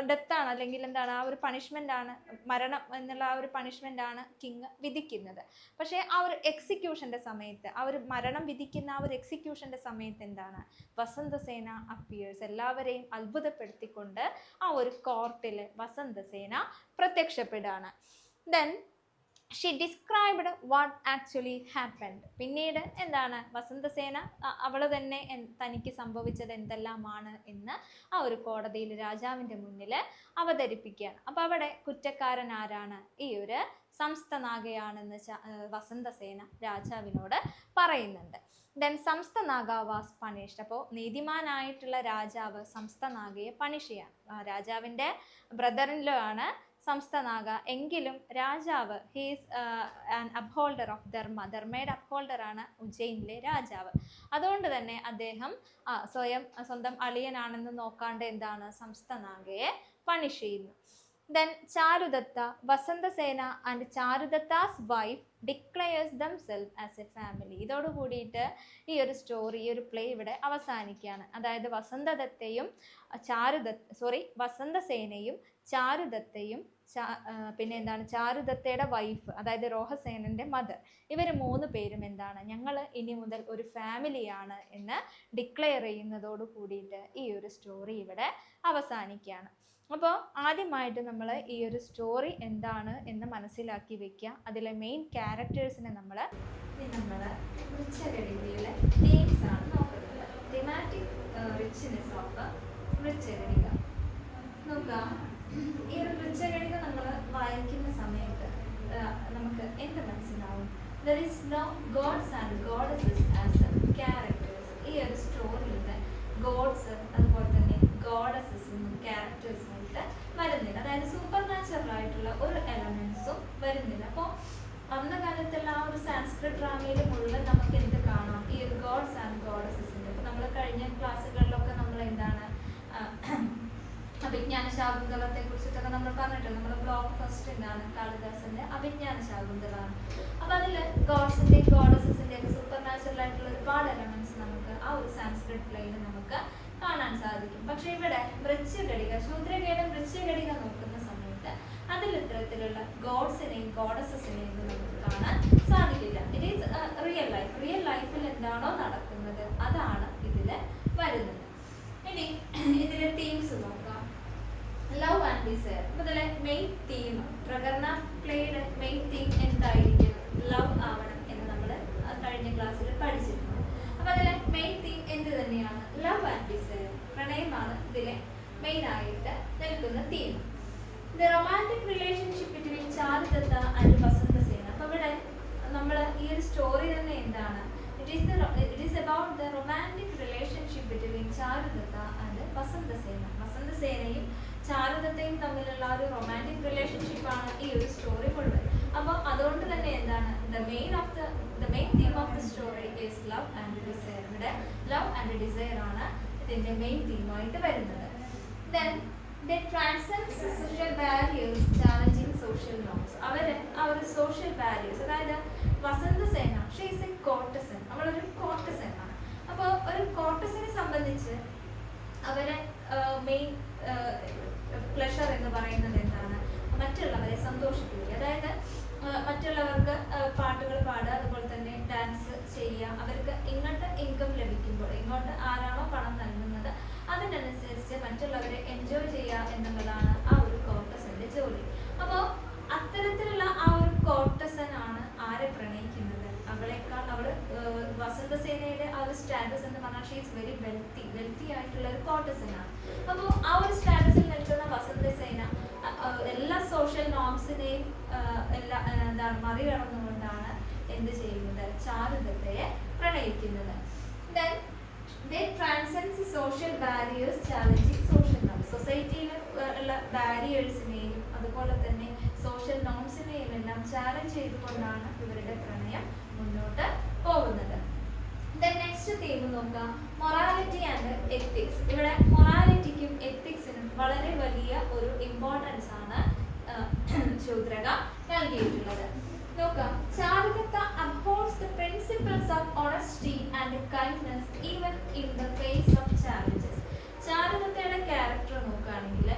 ഡെത്താണ്, അല്ലെങ്കിൽ എന്താണ്, ആ ഒരു പണിഷ്മെൻ്റാണ്, മരണം എന്നുള്ള ആ ഒരു പണിഷ്മെൻ്റാണ് കിങ് വിധിക്കുന്നത്. പക്ഷേ ആ ഒരു എക്സിക്യൂഷൻ്റെ സമയത്ത്, ആ ഒരു മരണം വിധിക്കുന്ന ആ ഒരു എക്സിക്യൂഷൻ്റെ സമയത്ത് എന്താണ്, വസന്തസേന അപ്പിയേഴ്സ്. എല്ലാവരെയും അത്ഭുതപ്പെടുത്തിക്കൊണ്ട് ആ ഒരു കോർട്ടിൽ വസന്തസേന പ്രത്യക്ഷപ്പെടുകയാണ്. Then she described what actually happened. പിന്നീട് എന്താണ്, വസന്തസേന അവൾ തന്നെ തനിക്ക് സംഭവിച്ചത് എന്തെല്ലാമാണ് എന്ന് ആ ഒരു കോടതിയിൽ രാജാവിൻ്റെ മുന്നിൽ അവതരിപ്പിക്കുകയാണ്. അപ്പോൾ അവിടെ കുറ്റക്കാരൻ ആരാണ്, ഈ ഒരു സംസ്ഥനാഗയാണെന്ന് വസന്തസേന രാജാവിനോട് പറയുന്നുണ്ട്. Then Samsthanaga was punished. അപ്പോൾ നീതിമാനായിട്ടുള്ള രാജാവ് സംസ്ഥനാഗയെ പണിഷ് ചെയ്യാൻ, രാജാവിൻ്റെ ബ്രദറിലോ ആണ് സംസ്ഥനാഗ, എങ്കിലും രാജാവ് ഹീസ് ആൻ അപ്ഹോൾഡർ ഓഫ് ധർമ്മ, ധർമ്മയുടെ അപ്ഹോൾഡറാണ് ഉജ്ജയിനിലെ രാജാവ്. അതുകൊണ്ട് തന്നെ അദ്ദേഹം സ്വന്തം അളിയനാണെന്ന് നോക്കാണ്ട് എന്താണ്, സംസ്ഥനാഗയെ പണിഷ് ചെയ്യുന്നു. Then Charudatta, Vasandasena and Charudatta's wife declares themselves as a family. ഇതോട് കൂടിയിട്ട് ഈ ഒരു സ്റ്റോറി, ഈ ഒരു പ്ലേ ഇവിടെ അവസാനിക്കുകയാണ്. അതായത് വസന്തസേനയും ചാരുദത്തയും പിന്നെ എന്താണ് ചാരുദത്തയുടെ വൈഫ്, അതായത് രോഹസേനന്റെ മദർ, ഇവർ 3 പേരും എന്താണ്, ഞങ്ങൾ ഇനി മുതൽ ഒരു ഫാമിലിയാണ് എന്ന് ഡിക്ലെയർ ചെയ്യുന്നതോട് കൂടിയിട്ട് ഈ ഒരു സ്റ്റോറി ഇവിടെ അവസാനിക്കുകയാണ്. അപ്പോൾ ആദ്യമായിട്ട് നമ്മൾ ഈ ഒരു സ്റ്റോറി എന്താണ് എന്ന് മനസ്സിലാക്കി വെക്കുക. അതിലെ മെയിൻ ക്യാരക്ടേഴ്സിനെ നമ്മൾ വൃക്ഷഗണികയിലെ തീംസ് ആണ് നോക്കുന്നത്. തിമാറ്റിക് റിച്ച്നെസ് ഓഫ് വൃക്ഷഗണിക നോക്കുക. ഈ ഒരു വൃക്ഷഗണിക നമ്മൾ വായിക്കുന്ന സമയത്ത് നമുക്ക് എന്ത് മനസ്സിലാവും? There is no gods and goddesses as characters. ഈ ഒരു സ്റ്റോറിയിൽ ഗോഡ്സ് അതുപോലെ തന്നെ ഗോഡസസും ക്യാരക്ടേഴ്സും ആയിട്ട് വരുന്നില്ല. അതായത് സൂപ്പർ നാച്ചുറൽ ആയിട്ടുള്ള ഒരു എലമെന്റ്സും വരുന്നില്ല. അപ്പോൾ അന്ന് കാലത്തുള്ള ആ ഒരു സാൻസ്ക്രിറ്റ് ഡ്രാമയിൽ മുഴുവൻ നമുക്ക് എന്ത് കാണാം? ഈ ഒരു ഗോഡ്സ് ആൻഡ് ഗോഡസസിന്റെ. അപ്പോൾ നമ്മൾ കഴിഞ്ഞ ക്ലാസ്സുകളിലൊക്കെ നമ്മൾ എന്താണ് അഭിജ്ഞാന ശാകുന്തളത്തെ കുറിച്ചിട്ടൊക്കെ നമ്മൾ പറഞ്ഞിട്ടുണ്ട്. നമ്മുടെ ബ്ലോക്ക് ഫസ്റ്റ് എന്താണ് കാളിദാസന്റെ അഭിജ്ഞാന ശാകുന്തളാണ്. അപ്പൊ അതില് ഗോഡ്സിന്റെ ഗോഡസസിന്റെ ഒക്കെ സൂപ്പർ നാച്ചുറൽ ആയിട്ടുള്ള ഒരുപാട് എലമെന്റ്സ് നമുക്ക് ആ ഒരു സാൻസ്ക്രിറ്റ് പ്ലേയിൽ നമുക്ക് കാണാൻ സാധിക്കും. പക്ഷെ ഇവിടെ വൃശ്ചികടിക ശൂദ്രകേടം വൃശ്ചികടിക നോക്കുന്ന സമയത്ത് അതിൽ ഇത്തരത്തിലുള്ള ഗോഡ്സിനെയും ഗോഡസസിനെയും നമുക്ക് കാണാൻ സാധിക്കില്ല. ഇറ്റ് ഈസ് റിയൽ ലൈഫിൽ എന്താണോ നടക്കുന്നത് അതാണ് ഇതില് വരുന്നത്. ഇനി ഇതിലെ തീംസ് നോക്കാം. Love and desire. ഇതിലെ മെയിൻ തീം, പ്രകരണ പ്ലേയുടെ മെയിൻ തീം എന്തായിരിക്കും? ലവ് ആവണം എന്ന് നമ്മൾ കഴിഞ്ഞ ക്ലാസ്സിൽ പഠിച്ചിട്ടുണ്ട്. അപ്പൊ അതിലെ മെയിൻ തീം എന്ത് തന്നെയാണ്? ലവ് ആൻഡ് ഡിസയർ, പ്രണയമാണ് ഇതിലെ മെയിൻ ആയിട്ട് നിൽക്കുന്ന theme. The romantic relationship between Charudatta and Vasantasena. അപ്പൊ ഇവിടെ നമ്മൾ ഈ ഒരു സ്റ്റോറി തന്നെ എന്താണ്? It is about the romantic relationship between Charudatta and Vasandasena. വസന്തസേനയും ചാരുദത്തയും തമ്മിലുള്ള ഒരു റൊമാൻറ്റിക് റിലേഷൻഷിപ്പ് ആണ് ഈ ഒരു സ്റ്റോറി മുഴുവൻ. അപ്പോൾ അതുകൊണ്ട് തന്നെ എന്താണ് the main theme of the story is love and desire. ഇവിടെ love and desire ആണ് ഇതിന്റെ മെയിൻ തീമായിട്ട് വരുന്നത്. Then they transcend social barriers, challenging social norms. അവര് ആ ഒരു സോഷ്യൽ ബാരിയേഴ്സ്, അതായത് വസന്തസേന ഷീ ഈസ് എ കോർട്ടസൻ, അവളൊരു കോർട്ടസൻ ആണ്. അപ്പോൾ ഒരു കോർട്ടസനെ സംബന്ധിച്ച് അവരെ മെയിൻ പ്ലഷർ എന്ന് പറയുന്നത് എന്താണ്? മറ്റുള്ളവരെ സന്തോഷിപ്പിക്കുക. അതായത് മറ്റുള്ളവർക്ക് പാട്ടുകൾ പാടുക, അതുപോലെ തന്നെ ഡാൻസ് ചെയ്യുക. അവർക്ക് ഇങ്ങോട്ട് ഇൻകം ലഭിക്കുമ്പോൾ, ഇങ്ങോട്ട് ആരാണോ പണം നൽകുന്നത് അതിനനുസരിച്ച് മറ്റുള്ളവരെ എൻജോയ് ചെയ്യുക എന്നുള്ളതാണ് ആ ഒരു കോർട്ടസന്റെ ജോലി. അപ്പോൾ അത്തരത്തിലുള്ള ആ ഒരു കോർട്ടസൻ ആണ് ആരെ പ്രണയിക്കുന്നത്? അവളെക്കാൾ വസന്തസേനയുടെ ആ ഒരു സ്റ്റാറ്റസ് എന്ന് പറഞ്ഞാൽ ഷീ ഈസ് വെരി വെൽത്തി ആയിട്ടുള്ള ഒരു കോർട്ടസൻ ആണ്. അപ്പോൾ ആ ഒരു സ്റ്റാറ്റസിൽ നിൽക്കുന്ന വസന്തസേന എല്ലാ സോഷ്യൽ നോംസിനെയും എന്താണ് മറികടന്നുകൊണ്ടാണ് എന്ത് ചെയ്യുന്നത്? ചാരുദത്തയെ പ്രണയിക്കുന്നത്. Then they transcend social barriers, challenging social norms. സൊസൈറ്റിയിൽ ഉള്ള ബാരിയേഴ്സിനെയും അതുപോലെ തന്നെ സോഷ്യൽ നോംസിനെയും എല്ലാം ചാലഞ്ച് ചെയ്തുകൊണ്ടാണ് ഇവരുടെ പ്രണയം മുന്നോട്ട് പോകുന്നത്. നെക്സ്റ്റ് തീം നോക്കാം, മൊറാലിറ്റി ആൻഡ് എത്തിക്സ്. ഇവിടെ മൊറാലിറ്റിക്കും എത്തിക്സിനും വളരെ വലിയ ഒരു ഇമ്പോർട്ടൻസ് ആണ് ശൂദ്രക നൽകിയിട്ടുള്ളത്. നോക്കാം, ചാരുദത്ത upholds the principles of honesty and kindness even in the face of challenges. ചാരുദത്തയുടെ ക്യാരക്ടർ നോക്കുകയാണെങ്കിൽ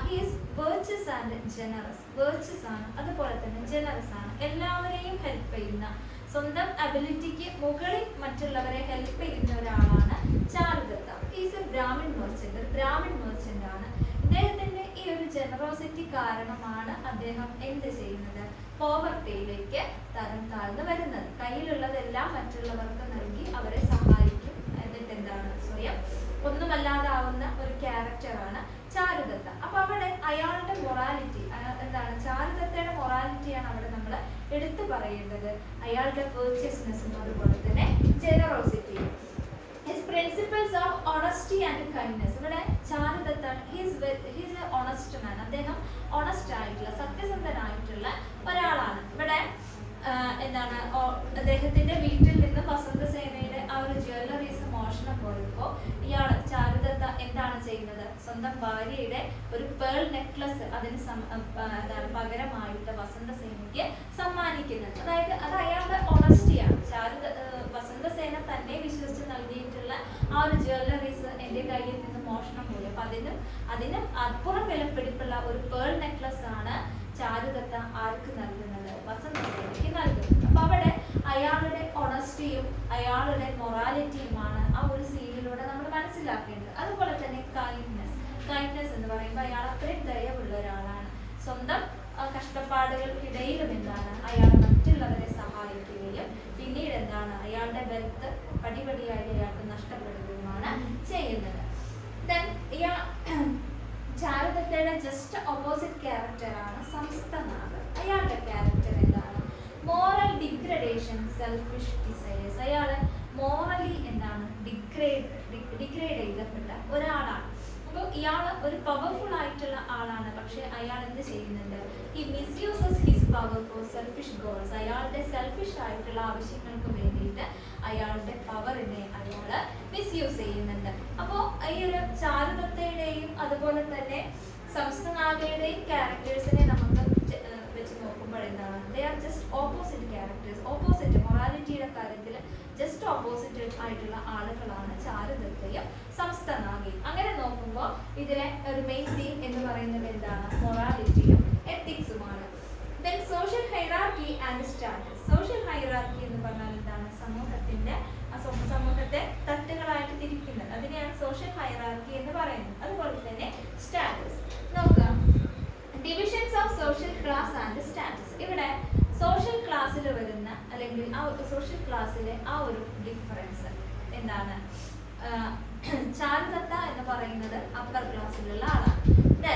he is virtuous and generous. virtuous ആണ്, അതുപോലെ തന്നെ ജനറസ് ആണ്. എല്ലാവരെയും ഹെൽപ്പ് ചെയ്യുന്ന, സ്വന്തം അബിലിറ്റിക്ക് മുകളിൽ മറ്റുള്ളവരെ ഹെൽപ്പ് ചെയ്യുന്ന ഒരാളാണ് ചാരുദത്ത. ഈസ് എ ബ്രാഹ്മിൺ മെർച്ചന്റ്, ഒരു ബ്രാഹ്മിൺ മെർച്ചന്റ് ആണ്. ഇദ്ദേഹത്തിന്റെ ഈ ഒരു ജനറോസിറ്റി കാരണമാണ് അദ്ദേഹം എന്ത് ചെയ്യുന്നത്? പോവർട്ടിയിലേക്ക് തരം താഴ്ന്നു വരുന്നത്. കയ്യിലുള്ളതെല്ലാം മറ്റുള്ളവർക്ക് നൽകി അവരെ സഹായിക്കും. എന്നിട്ട് എന്താണ്? സ്വയം ഒന്നുമല്ലാതാവുന്ന ഒരു ക്യാരക്ടറാണ് ചാരുദത്ത. അപ്പൊ അവിടെ അയാളുടെ മൊറാലിറ്റി എന്താണ്? ചാരുദത്തയുടെ മൊറാലിറ്റിയാണ് അവിടെ നമ്മൾ എടുത്തു പറയേണ്ടത്. അയാളുടെ വെർച്വസ്നെസ്സും അതുപോലെ തന്നെ ജനറോസിറ്റിയും. His principles of honesty and kindness. ഇവിടെ ചാരുദത്ത he's a honest man. അദ്ദേഹം ഓണസ്റ്റ് ആയിട്ടുള്ള, സത്യസന്ധനായിട്ടുള്ള ഒരാളാണ്. ഇവിടെ എന്താണ്? അദ്ദേഹത്തിന്റെ വീട്ടിൽ നിന്ന് വസന്തസേനയുടെ ആ ഒരു ജ്വല്ലറീസ് മോഷണം പോയപ്പോൾ ഇയാൾ ചാരുദത്ത എന്താണ് ചെയ്യുന്നത്? സ്വന്തം ഭാര്യയുടെ ഒരു പേൾ നെക്ലസ് അതിന് പകരമായിട്ട് വസന്തസേനയ്ക്ക് സമ്മാനിക്കുന്നത്. അതായത് അത് അയാളുടെ ഓണസ്റ്റിയാണ്. വസന്തസേന തന്നെ വിശ്വസിച്ച് നൽകിയിട്ടുള്ള ആ ഒരു ജ്വല്ലറീസ് എൻ്റെ കയ്യിൽ നിന്ന് മോഷണം പോയി. അപ്പൊ അതിനും അപ്പുറം വിലപിടിപ്പുള്ള ഒരു പേൾ നെക്ലസ് ആണ് ചാരുദത്ത ആർക്ക് നൽകുന്നത്? വസന്തസേനയ്ക്ക് നൽകുന്നത്. അപ്പൊ അവിടെ അയാളുടെ ഓണസ്റ്റിയും അയാളുടെ മൊറാലിറ്റിയുമാണ് ആ ഒരു സീനിലൂടെ നമ്മൾ മനസ്സിലാക്കേണ്ടത്. അതുപോലെ തന്നെ കൈൻഡ്നെസ് എന്ന് പറയുമ്പോൾ അയാൾ അത്രയും ദയവുള്ള ഒരാളാണ്. സ്വന്തം കഷ്ടപ്പാടുകൾക്കിടയിലും എന്താണ് അയാൾ മറ്റുള്ളവരെ സഹായിക്കുകയും പിന്നീട് എന്താണ് അയാളുടെ വെൽത്ത് പടിപടിയായി അയാൾക്ക് നഷ്ടപ്പെടുകയുമാണ് ചെയ്യുന്നത്. ദെൻ ചാരുദത്തയുടെ ജസ്റ്റ് ഓപ്പോസിറ്റ് ക്യാരക്ടറാണ് സംസ്ഥനാഥ്. അയാളുടെ ക്യാരക്ടർ എന്താണ്? Moral degradation, selfish desires. അയാൾ മോറലി എന്താണ് ഡിഗ്രേഡ് ചെയ്യപ്പെട്ട ഒരാളാണ്. അപ്പോൾ ഇയാൾ ഒരു പവർഫുൾ ആയിട്ടുള്ള ആളാണ്. പക്ഷെ അയാൾ എന്ത് ചെയ്യുന്നുണ്ട്? He misuses his power for selfish goals. അയാളുടെ സെൽഫിഷ് ആയിട്ടുള്ള ആവശ്യങ്ങൾക്ക് വേണ്ടിയിട്ട് അയാളുടെ പവറിനെ അയാൾ മിസ്യൂസ് ചെയ്യുന്നുണ്ട്. അപ്പോൾ ഈ ഒരു ചാരുദത്തയുടെയും അതുപോലെ തന്നെ സംസ്ഥനാഥയുടെയും ക്യാരക്ടേഴ്സിനെ നമുക്ക് വെച്ച് നോക്കുമ്പോൾ എന്താണ്? They are just opposite characters. Opposite മൊറാലിറ്റിയുടെ കാര്യത്തിൽ ജസ്റ്റ് ഓപ്പോസിറ്റ് ആയിട്ടുള്ള ആളുകളാണ് ചാരുദത്തയും സംസ്ഥനാഥയും. അങ്ങനെ നോക്കുമ്പോൾ ഇതിലെ ഒരു മെയിൻ തീം എന്ന് പറയുന്നത് എന്താണ്? മൊറാലിറ്റിയും എത്തിക്സുമാണ്. Then social hierarchy and status. Social hierarchy എന്ന് പറഞ്ഞാൽ എന്താണ്? സമൂഹത്തെ തട്ടുകളായിട്ട് തിരിക്കുന്നത്. അതിനെയാണ് സോഷ്യൽ ഹൈറാർക്കി എന്ന് പറയുന്നത്. അതുപോലെ തന്നെ സ്റ്റാറ്റസ് നോക്കാം. Divisions of social class and status. ഇവിടെ സോഷ്യൽ ക്ലാസ്സിൽ വരുന്ന അല്ലെങ്കിൽ ആ സോഷ്യൽ ക്ലാസ്സിലെ ആ ഒരു ഡിഫറൻസ് എന്താണ്? ചാരുദത്ത എന്ന് പറയുന്നത് അപ്പർ ക്ലാസ്സിലുള്ള ആളാണ്.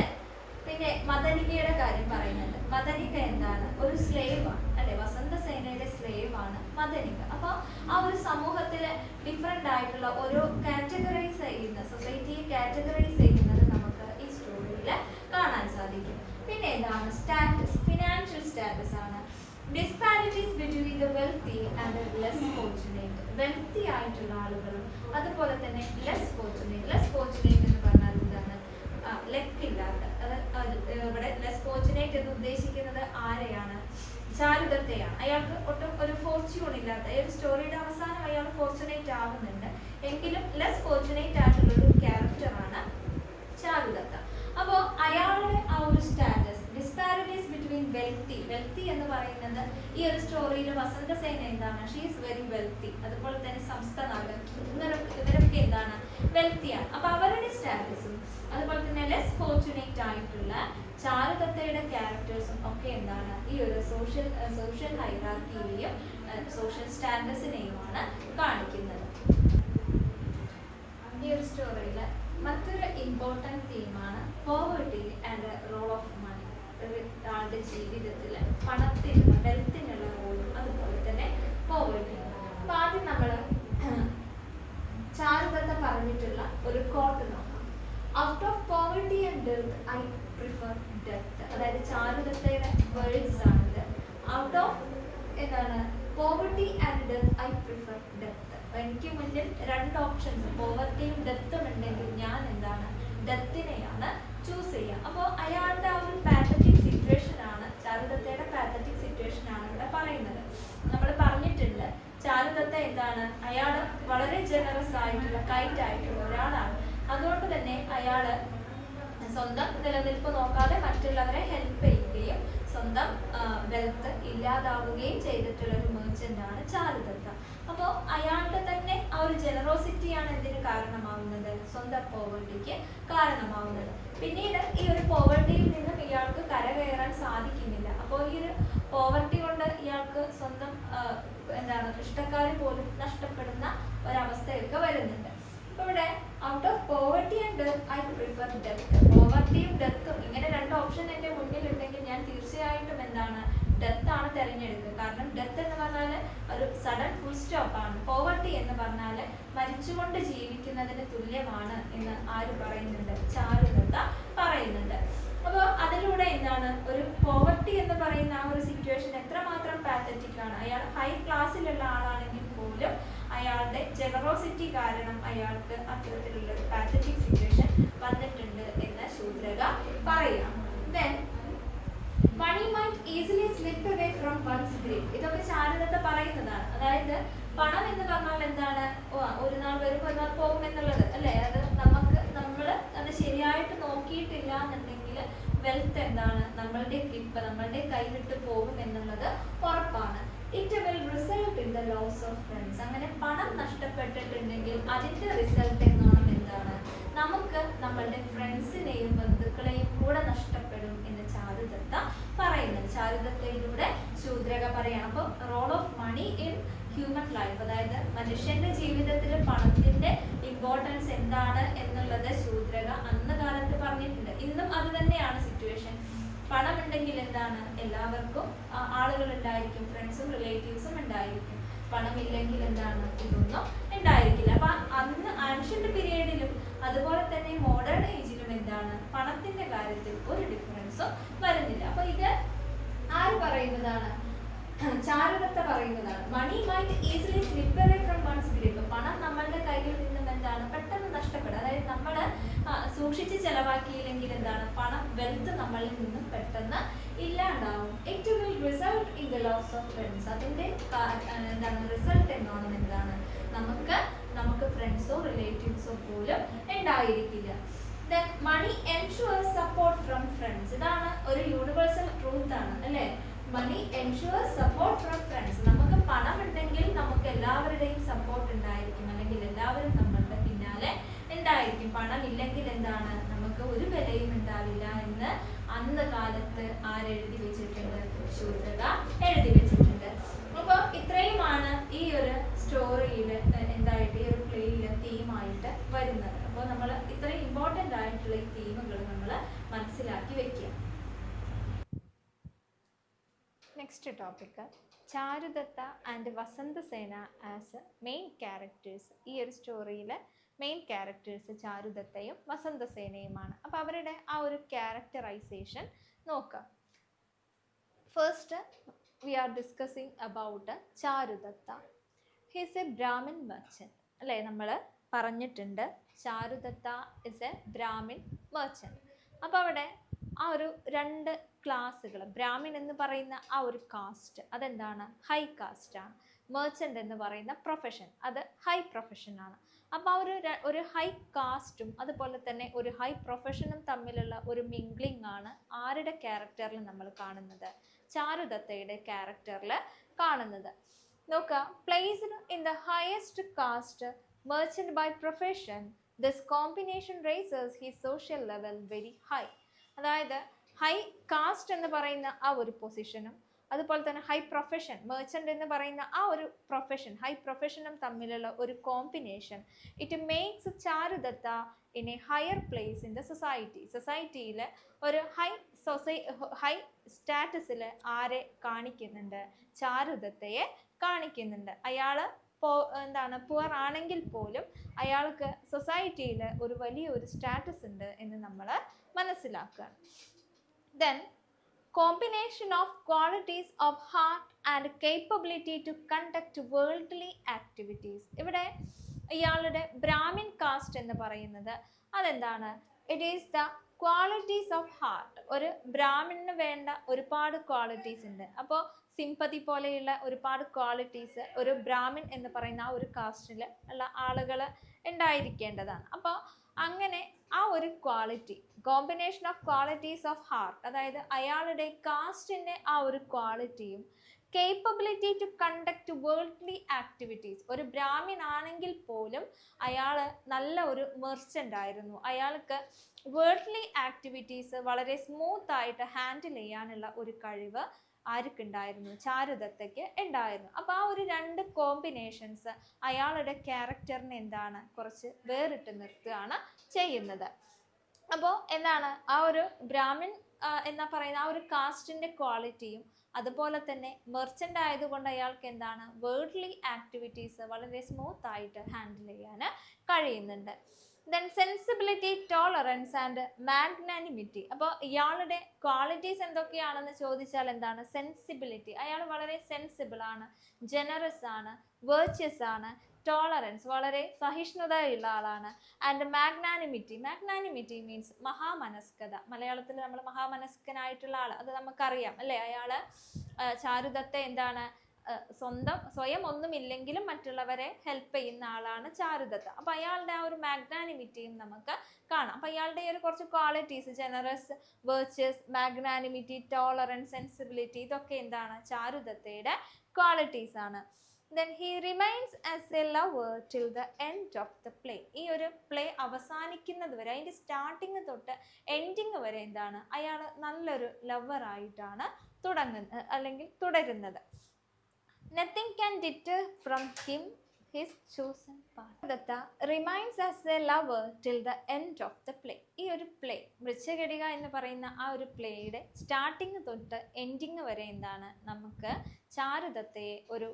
പിന്നെ മദനികയുടെ കാര്യം പറയുന്നുണ്ട്. മദനിക എന്താണ്? ഒരു സ്ലേവ് ആണ് അല്ലെ? വസന്തസേനയുടെ സ്ലേവ് ആണ് മദനിക. അപ്പോൾ ആ ഒരു സമൂഹത്തിലെ ഡിഫറെന്റ് ആയിട്ടുള്ള ഓരോ കാറ്റഗറൈസ് ചെയ്യുന്ന സൊസൈറ്റിയെ കാറ്റഗറൈസ് ചെയ്യുന്നത് നമുക്ക് ഈ സ്റ്റോറിയിൽ കാണാൻ സാധിക്കും. പിന്നെ എന്താണ്? സ്റ്റാറ്റസ്, ഫിനാൻഷ്യൽ സ്റ്റാറ്റസ് ആണ്. Disparities between the wealthy and less fortunate. Wealthy ആയിട്ടുള്ള ആളുകളും അതുപോലെ തന്നെ ലെസ് ഫോർച്ചുനേറ്റ് എന്ന് പറഞ്ഞാൽ എന്താണ്? ലെക്കില്ലാത്ത. ഇവിടെ ലെസ് ഫോർച്ചുനേറ്റ് എന്ന് ഉദ്ദേശിക്കുന്നത് ആരെയാണ്? ചാരുദത്തയാണ്. അയാൾക്ക് ഒട്ടും ഒരു ഫോർച്യൂൺ ഇല്ലാത്ത. ഈ ഒരു സ്റ്റോറിയുടെ അവസാനം അയാൾ ഫോർച്ചുനേറ്റ് ആവുന്നുണ്ട് എങ്കിലും ലെസ് ഫോർച്ചുനേറ്റ് ആയിട്ടുള്ള ഒരു ക്യാരക്ടറാണ് ചാരുദത്ത. അപ്പോൾ അയാളുടെ ആ ഒരു സ്റ്റാറ്റസ്, ഡിസ്പാരിറ്റീസ് ബിറ്റ്വീൻ വെൽത്തി എന്ന് പറയുന്നത് ഈ ഒരു സ്റ്റോറിയിൽ വസന്തസേന എന്താണ്? She is very wealthy. അതുപോലെ തന്നെ സംസ്ഥനാഥൻ ഇവരൊക്കെ എന്താണ്? വെൽത്തിയാണ്. അപ്പൊ അവരുടെ സ്റ്റാറ്റസും അതുപോലെ തന്നെ ലെസ് ഫോർച്ചുനേറ്റ് ആയിട്ടുള്ള ചാരുദത്തയുടെ ക്യാരക്ടേഴ്സും ഒക്കെ എന്താണ്? ഈ ഒരു സോഷ്യൽ ഹൈറാർക്കിയെയും സോഷ്യൽ സ്റ്റാറ്റസിനെയുമാണ് കാണിക്കുന്നത്. ഈ ഒരു സ്റ്റോറിയിൽ മറ്റൊരു ഇമ്പോർട്ടൻറ്റ് തീമാണ് poverty and role of money. ഒരാളുടെ ജീവിതത്തിൽ പണത്തിനുള്ള വെൽത്തിനുള്ള റോളും അതുപോലെ തന്നെ പോവർട്ടി. അപ്പോൾ ആദ്യം നമ്മൾ ചാരുദത്ത പറഞ്ഞിട്ടുള്ള ഒരു കോട്ട് നോക്കാം. Out of poverty and death I prefer death. അതായത് ചാരുദത്തയുടെ വേർഡ്സ് ആണിത്. ഔട്ട് ഓഫ് എന്താണ്? Poverty and death I prefer death. എനിക്ക് മുന്നിൽ രണ്ട് ഓപ്ഷൻസ് പോവർട്ടിയും ഡെത്തും ഉണ്ടെങ്കിൽ ഞാൻ എന്താണ്? ഡെത്തിനെയാണ് ചൂസ് ചെയ്യുക. അപ്പോൾ അയാളുടെ ആ ഒരു പാത്തറ്റിക് സിറ്റുവേഷൻ ആണ്, ചാരുദത്തയുടെ പാത്തറ്റിക് സിറ്റുവേഷൻ ആണ് ഇവിടെ പറയുന്നത്. നമ്മൾ പറഞ്ഞിട്ടുണ്ട് ചാരുദത്ത എന്താണ്? അയാൾ വളരെ ജനറസ് ആയിട്ടുള്ള കൈൻഡ് ആയിട്ടുള്ള ഒരാളാണ്. അതുകൊണ്ട് തന്നെ അയാൾ സ്വന്തം നിലനിൽപ്പ് നോക്കാതെ മറ്റുള്ളവരെ ഹെൽപ്പ് ചെയ്യുകയും സ്വന്തം വെൽത്ത് ഇല്ലാതാവുകയും ചെയ്തിട്ടുള്ള ഒരു മെർച്ചൻ്റ് ആണ് ചാരുദത്ത. അപ്പോൾ അയാളുടെ തന്നെ ആ ഒരു ജനറോസിറ്റിയാണ് എന്തിന് കാരണമാവുന്നത്? സ്വന്തം പോവർട്ടിക്ക് കാരണമാവുന്നത്. പിന്നീട് ഈ ഒരു പോവർട്ടിയിൽ നിന്നും ഇയാൾക്ക് കരകയറാൻ സാധിക്കുന്നില്ല. അപ്പോൾ ഈ ഒരു പോവർട്ടി കൊണ്ട് ഇയാൾക്ക് സ്വന്തം എന്താണ് ഇഷ്ടക്കാർ പോലും നഷ്ടപ്പെടുന്ന ഒരവസ്ഥയൊക്കെ വരുന്നുണ്ട്. അപ്പോൾ ഇവിടെ out of poverty and death I prefer death. പോവർട്ടിയും ഡെത്തും ഇങ്ങനെ രണ്ട് ഓപ്ഷൻ എൻ്റെ മുന്നിലുണ്ടെങ്കിൽ ഞാൻ തീർച്ചയായിട്ടും എന്താണ്? ഡെത്ത് ആണ് തിരഞ്ഞെടുക്കുക. കാരണം ഡെത്ത് എന്ന് പറഞ്ഞാൽ ഒരു സഡൻ ഫുൾ സ്റ്റോപ്പ് ആണ്. പോവർട്ടി എന്ന് പറഞ്ഞാൽ മരിച്ചുകൊണ്ട് ജീവിക്കുന്നതിന് തുല്യമാണ് എന്ന് ആര് പറയുന്നുണ്ട്? ചാരുദത്ത പറയുന്നുണ്ട്. അപ്പോൾ അതിലൂടെ എന്താണ്? ഒരു പോവർട്ടി എന്ന് പറയുന്ന ആ ഒരു സിറ്റുവേഷൻ എത്രമാത്രം പാത്തറ്റിക് ആണ്. അയാൾ ഹൈ ക്ലാസ്സിലുള്ള ആളാണെങ്കിൽ പോലും അയാളുടെ ജനറോസിറ്റി കാരണം അയാൾക്ക് അത്തരത്തിലുള്ള ഒരു പാത്തറ്റിക് സിറ്റുവേഷൻ വന്നിട്ടുണ്ട് എന്ന് ശൂദ്രക പറയാം. Then money might easily slip away from one's grip. ഇതൊക്കെ ചാരുദത്ത പറയുന്നതാണ്. അതായത് പണം എന്ന് പറഞ്ഞാൽ എന്താണ്, ഒരു നാൾ വരും ഒരു നാൾ പോകും എന്നുള്ളത് അല്ലേ. അത് നമ്മൾ അത് ശരിയായിട്ട് നോക്കിയിട്ടില്ല എന്നുണ്ടെങ്കിൽ വെൽത്ത് എന്താണ്, നമ്മളുടെ ഗ്രിപ്പ് നമ്മളുടെ കൈ വിട്ട് പോകും എന്നുള്ളത് ഉറപ്പാണ്. It will result in the loss of friends. അങ്ങനെ പണം നഷ്ടപ്പെട്ടിട്ടുണ്ടെങ്കിൽ അതിന്റെ റിസൾട്ട് എന്നോണം എന്താണ്, നമുക്ക് നമ്മളുടെ ഫ്രണ്ട്സിനെയും ബന്ധുക്കളെയും കൂടെ നഷ്ടപ്പെടും എന്ന് ചാരുദത്ത പറയുന്നത്. ചാരുദത്തയിലൂടെ ശൂദ്രക പറയണം. അപ്പോൾ role of money in human life, അതായത് മനുഷ്യന്റെ ജീവിതത്തിൽ പണത്തിന്റെ ഇമ്പോർട്ടൻസ് എന്താണ് എന്നുള്ളത് ശൂദ്രക അന്ന് കാലത്ത് പറഞ്ഞിട്ടുണ്ട്. ഇന്നും അത് തന്നെയാണ് സിറ്റുവേഷൻ. പണം ഉണ്ടെങ്കിൽ എന്താണ്, എല്ലാവർക്കും ആളുകൾ ഉണ്ടായിരിക്കും, ഫ്രണ്ട്സും റിലേറ്റീവ്സും ഉണ്ടായിരിക്കും. പണമില്ലെങ്കിൽ എന്താണ്, ഇതൊന്നും ഉണ്ടായിരിക്കില്ല. അപ്പൊ അന്ന് ആൻഷ്യന്റ് പീരീഡിലും അതുപോലെ തന്നെ മോഡേൺ ഏജിലും എന്താണ്, പണത്തിന്റെ കാര്യത്തിൽ ഒരു ഡിഫറൻസും വരുന്നില്ല. അപ്പൊ ഇത് ആര് പറയുന്നതാണ്, ചാരുദത്ത പറയുന്നതാണ്. Money might easily slip away from one's grip. പണം നമ്മളുടെ കയ്യിൽ നിന്നും എന്താണ് പെട്ടെന്ന് നഷ്ടപ്പെടും. അതായത് നമ്മൾ സൂക്ഷിച്ച് ചെലവാക്കിയില്ലെങ്കിൽ എന്താണ്, പണം വെൽത്ത് നമ്മളിൽ നിന്നും പെട്ടെന്ന് ഇല്ലാണ്ടാവും. It will result in the loss of friends. അതിന്റെ എന്താണ് റിസൾട്ട് എന്നോണം എന്താണ്, നമുക്ക് ഫ്രണ്ട്സോ റിലേറ്റീവ്സോ പോലും ഉണ്ടായിരിക്കില്ല. Then money ensures support from friends. ഇതാണ് ഒരു യൂണിവേഴ്സൽ ട്രൂത്ത് ആണ് അല്ലേ. മണി ensures support from friends. നമുക്ക് പണം ഉണ്ടെങ്കിൽ നമുക്ക് എല്ലാവരുടെയും സപ്പോർട്ട് ഉണ്ടായിരിക്കും, അല്ലെങ്കിൽ എല്ലാവരും നമ്മളുടെ പിന്നാലെ ഉണ്ടായിരിക്കും. പണം ഇല്ലെങ്കിൽ എന്താണ്, നമുക്ക് ഒരു വിലയും ഉണ്ടാവില്ല എന്ന് അന്ന് കാലത്ത് ആരെഴുതി വെച്ചിട്ടുണ്ട്, ശൂദ്രക എഴുതി വെച്ചിട്ടുണ്ട്. അപ്പോൾ ഇത്രയുമാണ് ഈ ഒരു സ്റ്റോറിയിൽ എന്തായിട്ട് ഈ ഒരു പ്ലേയിൽ തീമായിട്ട് വരുന്നത്. അപ്പോൾ നമ്മൾ ഇത്രയും ഇമ്പോർട്ടൻ്റ് ആയിട്ടുള്ള ഈ തീമുകൾ നമ്മൾ മനസ്സിലാക്കി വെക്കുക. Next topic Charudatta and Vasantasena as main characters. ഈ ഒരു സ്റ്റോറിയിൽ മെയിൻ ക്യാരക്ടേഴ്സ് ചാരുദത്തയും വസന്തസേനയുമാണ്. അപ്പോൾ അവരുടെ ആ ഒരു ക്യാരക്ടറൈസേഷൻ നോക്കാം. First we are discussing about ചാരുദത്ത. he is a brahmin merchant അല്ലേ. നമ്മൾ പറഞ്ഞിട്ടുണ്ട് ചാരുദത്ത is a brahmin merchant. അപ്പോൾ അവിടെ ആ ഒരു രണ്ട് ക്ലാസ്സുകൾ, ബ്രാഹ്മിൻ എന്ന് പറയുന്ന ആ ഒരു കാസ്റ്റ് അതെന്താണ്, ഹൈ കാസ്റ്റ് ആണ്. മെർച്ചൻ്റ് എന്ന് പറയുന്ന പ്രൊഫഷൻ അത് ഹൈ പ്രൊഫഷൻ ആണ്. അപ്പോൾ ആ ഒരു ഹൈ കാസ്റ്റും അതുപോലെ തന്നെ ഒരു ഹൈ പ്രൊഫഷനും തമ്മിലുള്ള ഒരു മിംഗ്ലിംഗ് ആണ് ആരുടെ ക്യാരക്ടറിൽ നമ്മൾ കാണുന്നത്, ചാരുദത്തയുടെ ക്യാരക്ടറിൽ കാണുന്നത്. നോക്കുക, placed in the highest caste merchant by profession, this combination raises his social level very high. അതായത് ഹൈ കാസ്റ്റ് എന്ന് പറയുന്ന ആ ഒരു പൊസിഷനും അതുപോലെ തന്നെ ഹൈ പ്രൊഫഷൻ മെർച്ചൻ്റ് എന്ന് പറയുന്ന ആ ഒരു പ്രൊഫഷൻ ഹൈ പ്രൊഫഷനും തമ്മിലുള്ള ഒരു combination it makes Charudatta in a higher place in the society. സൊസൈറ്റിയിൽ ഒരു ഹൈ സ്റ്റാറ്റസിൽ ആരെ കാണിക്കുന്നുണ്ട്, ചാരുദത്തയെ കാണിക്കുന്നുണ്ട്. അയാൾ എന്താണ് പുവർ ആണെങ്കിൽ പോലും അയാൾക്ക് സൊസൈറ്റിയിൽ ഒരു വലിയൊരു സ്റ്റാറ്റസ് ഉണ്ട് എന്ന് നമ്മൾ മനസ്സിലാക്കുക. Then combination of qualities of heart and capability to conduct worldly activities. ഇവിടെ ഇയാളുടെ ബ്രാഹ്മിൻ കാസ്റ്റ് എന്ന് പറയുന്നത് അതെന്താണ്, it is the qualities of heart. ഒരു ബ്രാഹ്മിന് വേണ്ട ഒരുപാട് ക്വാളിറ്റീസ് ഉണ്ട്. അപ്പോൾ സിമ്പതി പോലെയുള്ള ഒരുപാട് ക്വാളിറ്റീസ് ഒരു ബ്രാഹ്മിൻ എന്ന് പറയുന്ന ആ ഒരു കാസ്റ്റിൽ ഉള്ള ആളുകൾ ഉണ്ടായിരിക്കേണ്ടതാണ്. അപ്പോൾ അങ്ങനെ ആ ഒരു quality, combination of qualities of heart, അതായത് അയാളുടെ കാസ്റ്റിൻ്റെ ആ ഒരു ക്വാളിറ്റിയും capability to conduct worldly activities. ഒരു ബ്രാഹ്മിൻ ആണെങ്കിൽ പോലും അയാൾ നല്ല ഒരു മെർച്ചൻ്റ് ആയിരുന്നു. അയാൾക്ക് വേൾഡ്ലി ആക്ടിവിറ്റീസ് വളരെ സ്മൂത്ത് ആയിട്ട് ഹാൻഡിൽ ചെയ്യാനുള്ള ഒരു കഴിവ് ആർക്കുണ്ടായിരുന്നു, ചാരുദത്തയ്ക്ക് ഉണ്ടായിരുന്നു. അപ്പോൾ ആ ഒരു രണ്ട് കോമ്പിനേഷൻസ് അയാളുടെ ക്യാരക്ടറിനെ എന്താണ് കുറച്ച് വേറിട്ട് നിർത്തുകയാണ് ചെയ്യുന്നത്. അപ്പോൾ എന്താണ് ആ ഒരു ബ്രാഹ്മിൻ എന്നാ പറയുന്ന ആ ഒരു കാസ്റ്റിൻ്റെ ക്വാളിറ്റിയും അതുപോലെ തന്നെ മെർച്ചൻ്റ് ആയതുകൊണ്ട് അയാൾക്ക് എന്താണ് വേൾഡ്ലി ആക്ടിവിറ്റീസ് വളരെ സ്മൂത്ത് ആയിട്ട് ഹാൻഡിൽ ചെയ്യാൻ കഴിയുന്നുണ്ട്. Then sensibility, tolerance and magnanimity. അപ്പോൾ ഇയാളുടെ ക്വാളിറ്റീസ് എന്തൊക്കെയാണെന്ന് ചോദിച്ചാൽ എന്താണ്, സെൻസിബിലിറ്റി. അയാൾ വളരെ സെൻസിബിൾ ആണ്, ജനറസ് ആണ്, വേർച്യസ് ആണ്. ടോളറൻസ്, വളരെ സഹിഷ്ണുതയുള്ള ആളാണ്. ആൻഡ് മാഗ്നാനിമിറ്റി മീൻസ് മഹാമനസ്കത. മലയാളത്തിൽ നമ്മൾ മഹാമനസ്കനായിട്ടുള്ള ആൾ, അത് നമുക്കറിയാം അല്ലേ. അയാള് ചാരുദത്ത എന്താണ്, സ്വയം ഒന്നുമില്ലെങ്കിലും മറ്റുള്ളവരെ ഹെൽപ്പ് ചെയ്യുന്ന ആളാണ് ചാരുദത്ത. അപ്പൊ അയാളുടെ ആ ഒരു മാഗ്നാനിമിറ്റിയും നമുക്ക് കാണാം. അപ്പൊ അയാളുടെ ഒരു കുറച്ച് qualities, generous, virtuous, magnanimity, tolerance, sensibility, ഇതൊക്കെ എന്താണ്, ചാരുദത്തയുടെ ക്വാളിറ്റീസ് ആണ്. Then he remains as a lover till the end of the play. ഈ ഒരു പ്ലേ അവസാനിക്കുന്നത് വരെ, അതിന്റെ സ്റ്റാർട്ടിങ് തൊട്ട് എൻഡിങ് വരെ എന്താണ്, അയാൾ നല്ലൊരു ലവർ ആയിട്ടാണ് തുടരുന്നത്. Nothing can deter from him his chosen path. Datta remains as a lover till the end of the play. ഈ ഒരു പ്ലേ, വൃശ്ചകടിക എന്ന് പറയുന്ന ആ ഒരു പ്ലേയുടെ സ്റ്റാർട്ടിങ് തൊട്ട് എൻഡിങ് വരെ എന്താണ്, നമുക്ക് ചാരുദത്തയെ ഒരു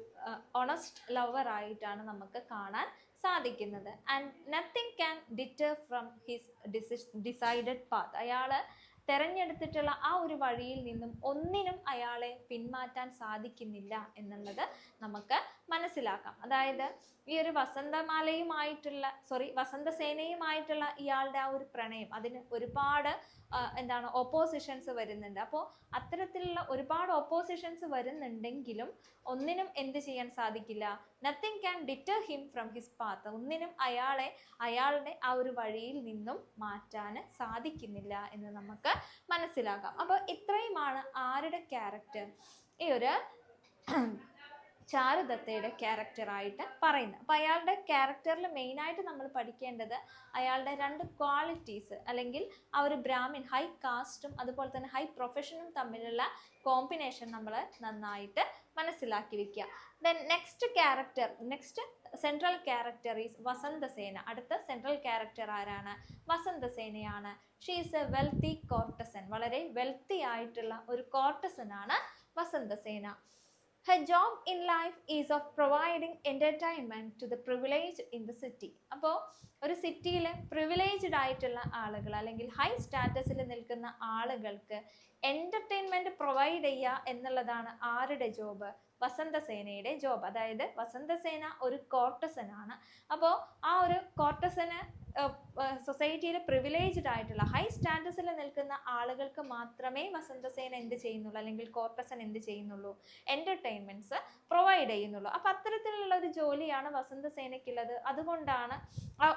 ഓണസ്റ്റ് ലവർ ആയിട്ടാണ് നമുക്ക് കാണാൻ സാധിക്കുന്നത്. And nothing can deter from his decided path. അയാള് തെരഞ്ഞെടുത്തിട്ടുള്ള ആ ഒരു വഴിയിൽ നിന്നും ഒന്നിനും അയാളെ പിന്മാറ്റാൻ സാധിക്കുന്നില്ല എന്നുള്ളത് നമുക്ക് മനസ്സിലാക്കാം. അതായത് ഈ ഒരു വസന്തസേനയുമായിട്ടുള്ള ഇയാളുടെ ആ ഒരു പ്രണയം, അതിന് ഒരുപാട് ഓപ്പോസിഷൻസ് വരുന്നുണ്ട്. അപ്പോൾ അത്തരത്തിലുള്ള ഒരുപാട് ഓപ്പോസിഷൻസ് വരുന്നുണ്ടെങ്കിലും ഒന്നിനും എന്ത് ചെയ്യാൻ സാധിക്കില്ല, nothing can deter him from his path. ഒന്നിനും അയാളുടെ ആ ഒരു വഴിയിൽ നിന്നും മാറ്റാൻ സാധിക്കുന്നില്ല എന്ന് നമുക്ക് മനസ്സിലാക്കാം. അപ്പോൾ ഇത്രയുമാണ് ആരുടെ ക്യാരക്ടർ, ഈ ഒരു ചാരുദത്തയുടെ ക്യാരക്ടറായിട്ട് പറയുന്നത്. അപ്പോൾ അയാളുടെ ക്യാരക്ടറിൽ മെയിനായിട്ട് നമ്മൾ പഠിക്കേണ്ടത് അയാളുടെ രണ്ട് ക്വാളിറ്റീസ്, അല്ലെങ്കിൽ ആ ഒരു ബ്രാഹ്മിൻ, ഹൈ കാസ്റ്റും അതുപോലെ തന്നെ ഹൈ പ്രൊഫഷനും തമ്മിലുള്ള കോമ്പിനേഷൻ നമ്മൾ നന്നായിട്ട് മനസ്സിലാക്കി വെക്കുക. Then next central character is Vasantasena. അടുത്ത സെൻട്രൽ ക്യാരക്ടർ ആരാണ്, വസന്തസേനയാണ്. She is a wealthy courtesan. വളരെ വെൽത്തി ആയിട്ടുള്ള ഒരു കോർട്ടസൻ ആണ് Vasantasena. Her job in life is of providing entertainment to the privileged in the city. അപ്പോൾ ഒരു സിറ്റിയിൽ പ്രിവിലേജ്ഡ് ആയിട്ടുള്ള ആളുകൾ, അല്ലെങ്കിൽ ഹൈ സ്റ്റാറ്റസിൽ നിൽക്കുന്ന ആളുകൾക്ക് എൻ്റർടൈൻമെൻറ്റ് പ്രൊവൈഡ് ചെയ്യുക എന്നുള്ളതാണ് ആരുടെ ജോബ്, വസന്തസേനയുടെ ജോബ്. അതായത് വസന്തസേന ഒരു കോർട്ടസൻ ആണ്. അപ്പോൾ ആ ഒരു കോർട്ടസന് സൊസൈറ്റിയിൽ പ്രിവിലേജ്ഡ് ആയിട്ടുള്ള ഹൈ സ്റ്റാറ്റസിൽ നിൽക്കുന്ന ആളുകൾക്ക് മാത്രമേ വസന്തസേന എന്ത് ചെയ്യുന്നുള്ളൂ, അല്ലെങ്കിൽ കോർട്ടസൻ എന്ത് ചെയ്യുന്നുള്ളൂ, എൻ്റർടൈൻമെൻറ്റ്സ് പ്രൊവൈഡ് ചെയ്യുന്നുള്ളൂ. അപ്പം അത്തരത്തിലുള്ള ഒരു ജോലിയാണ് വസന്തസേനയ്ക്കുള്ളത്. അതുകൊണ്ടാണ്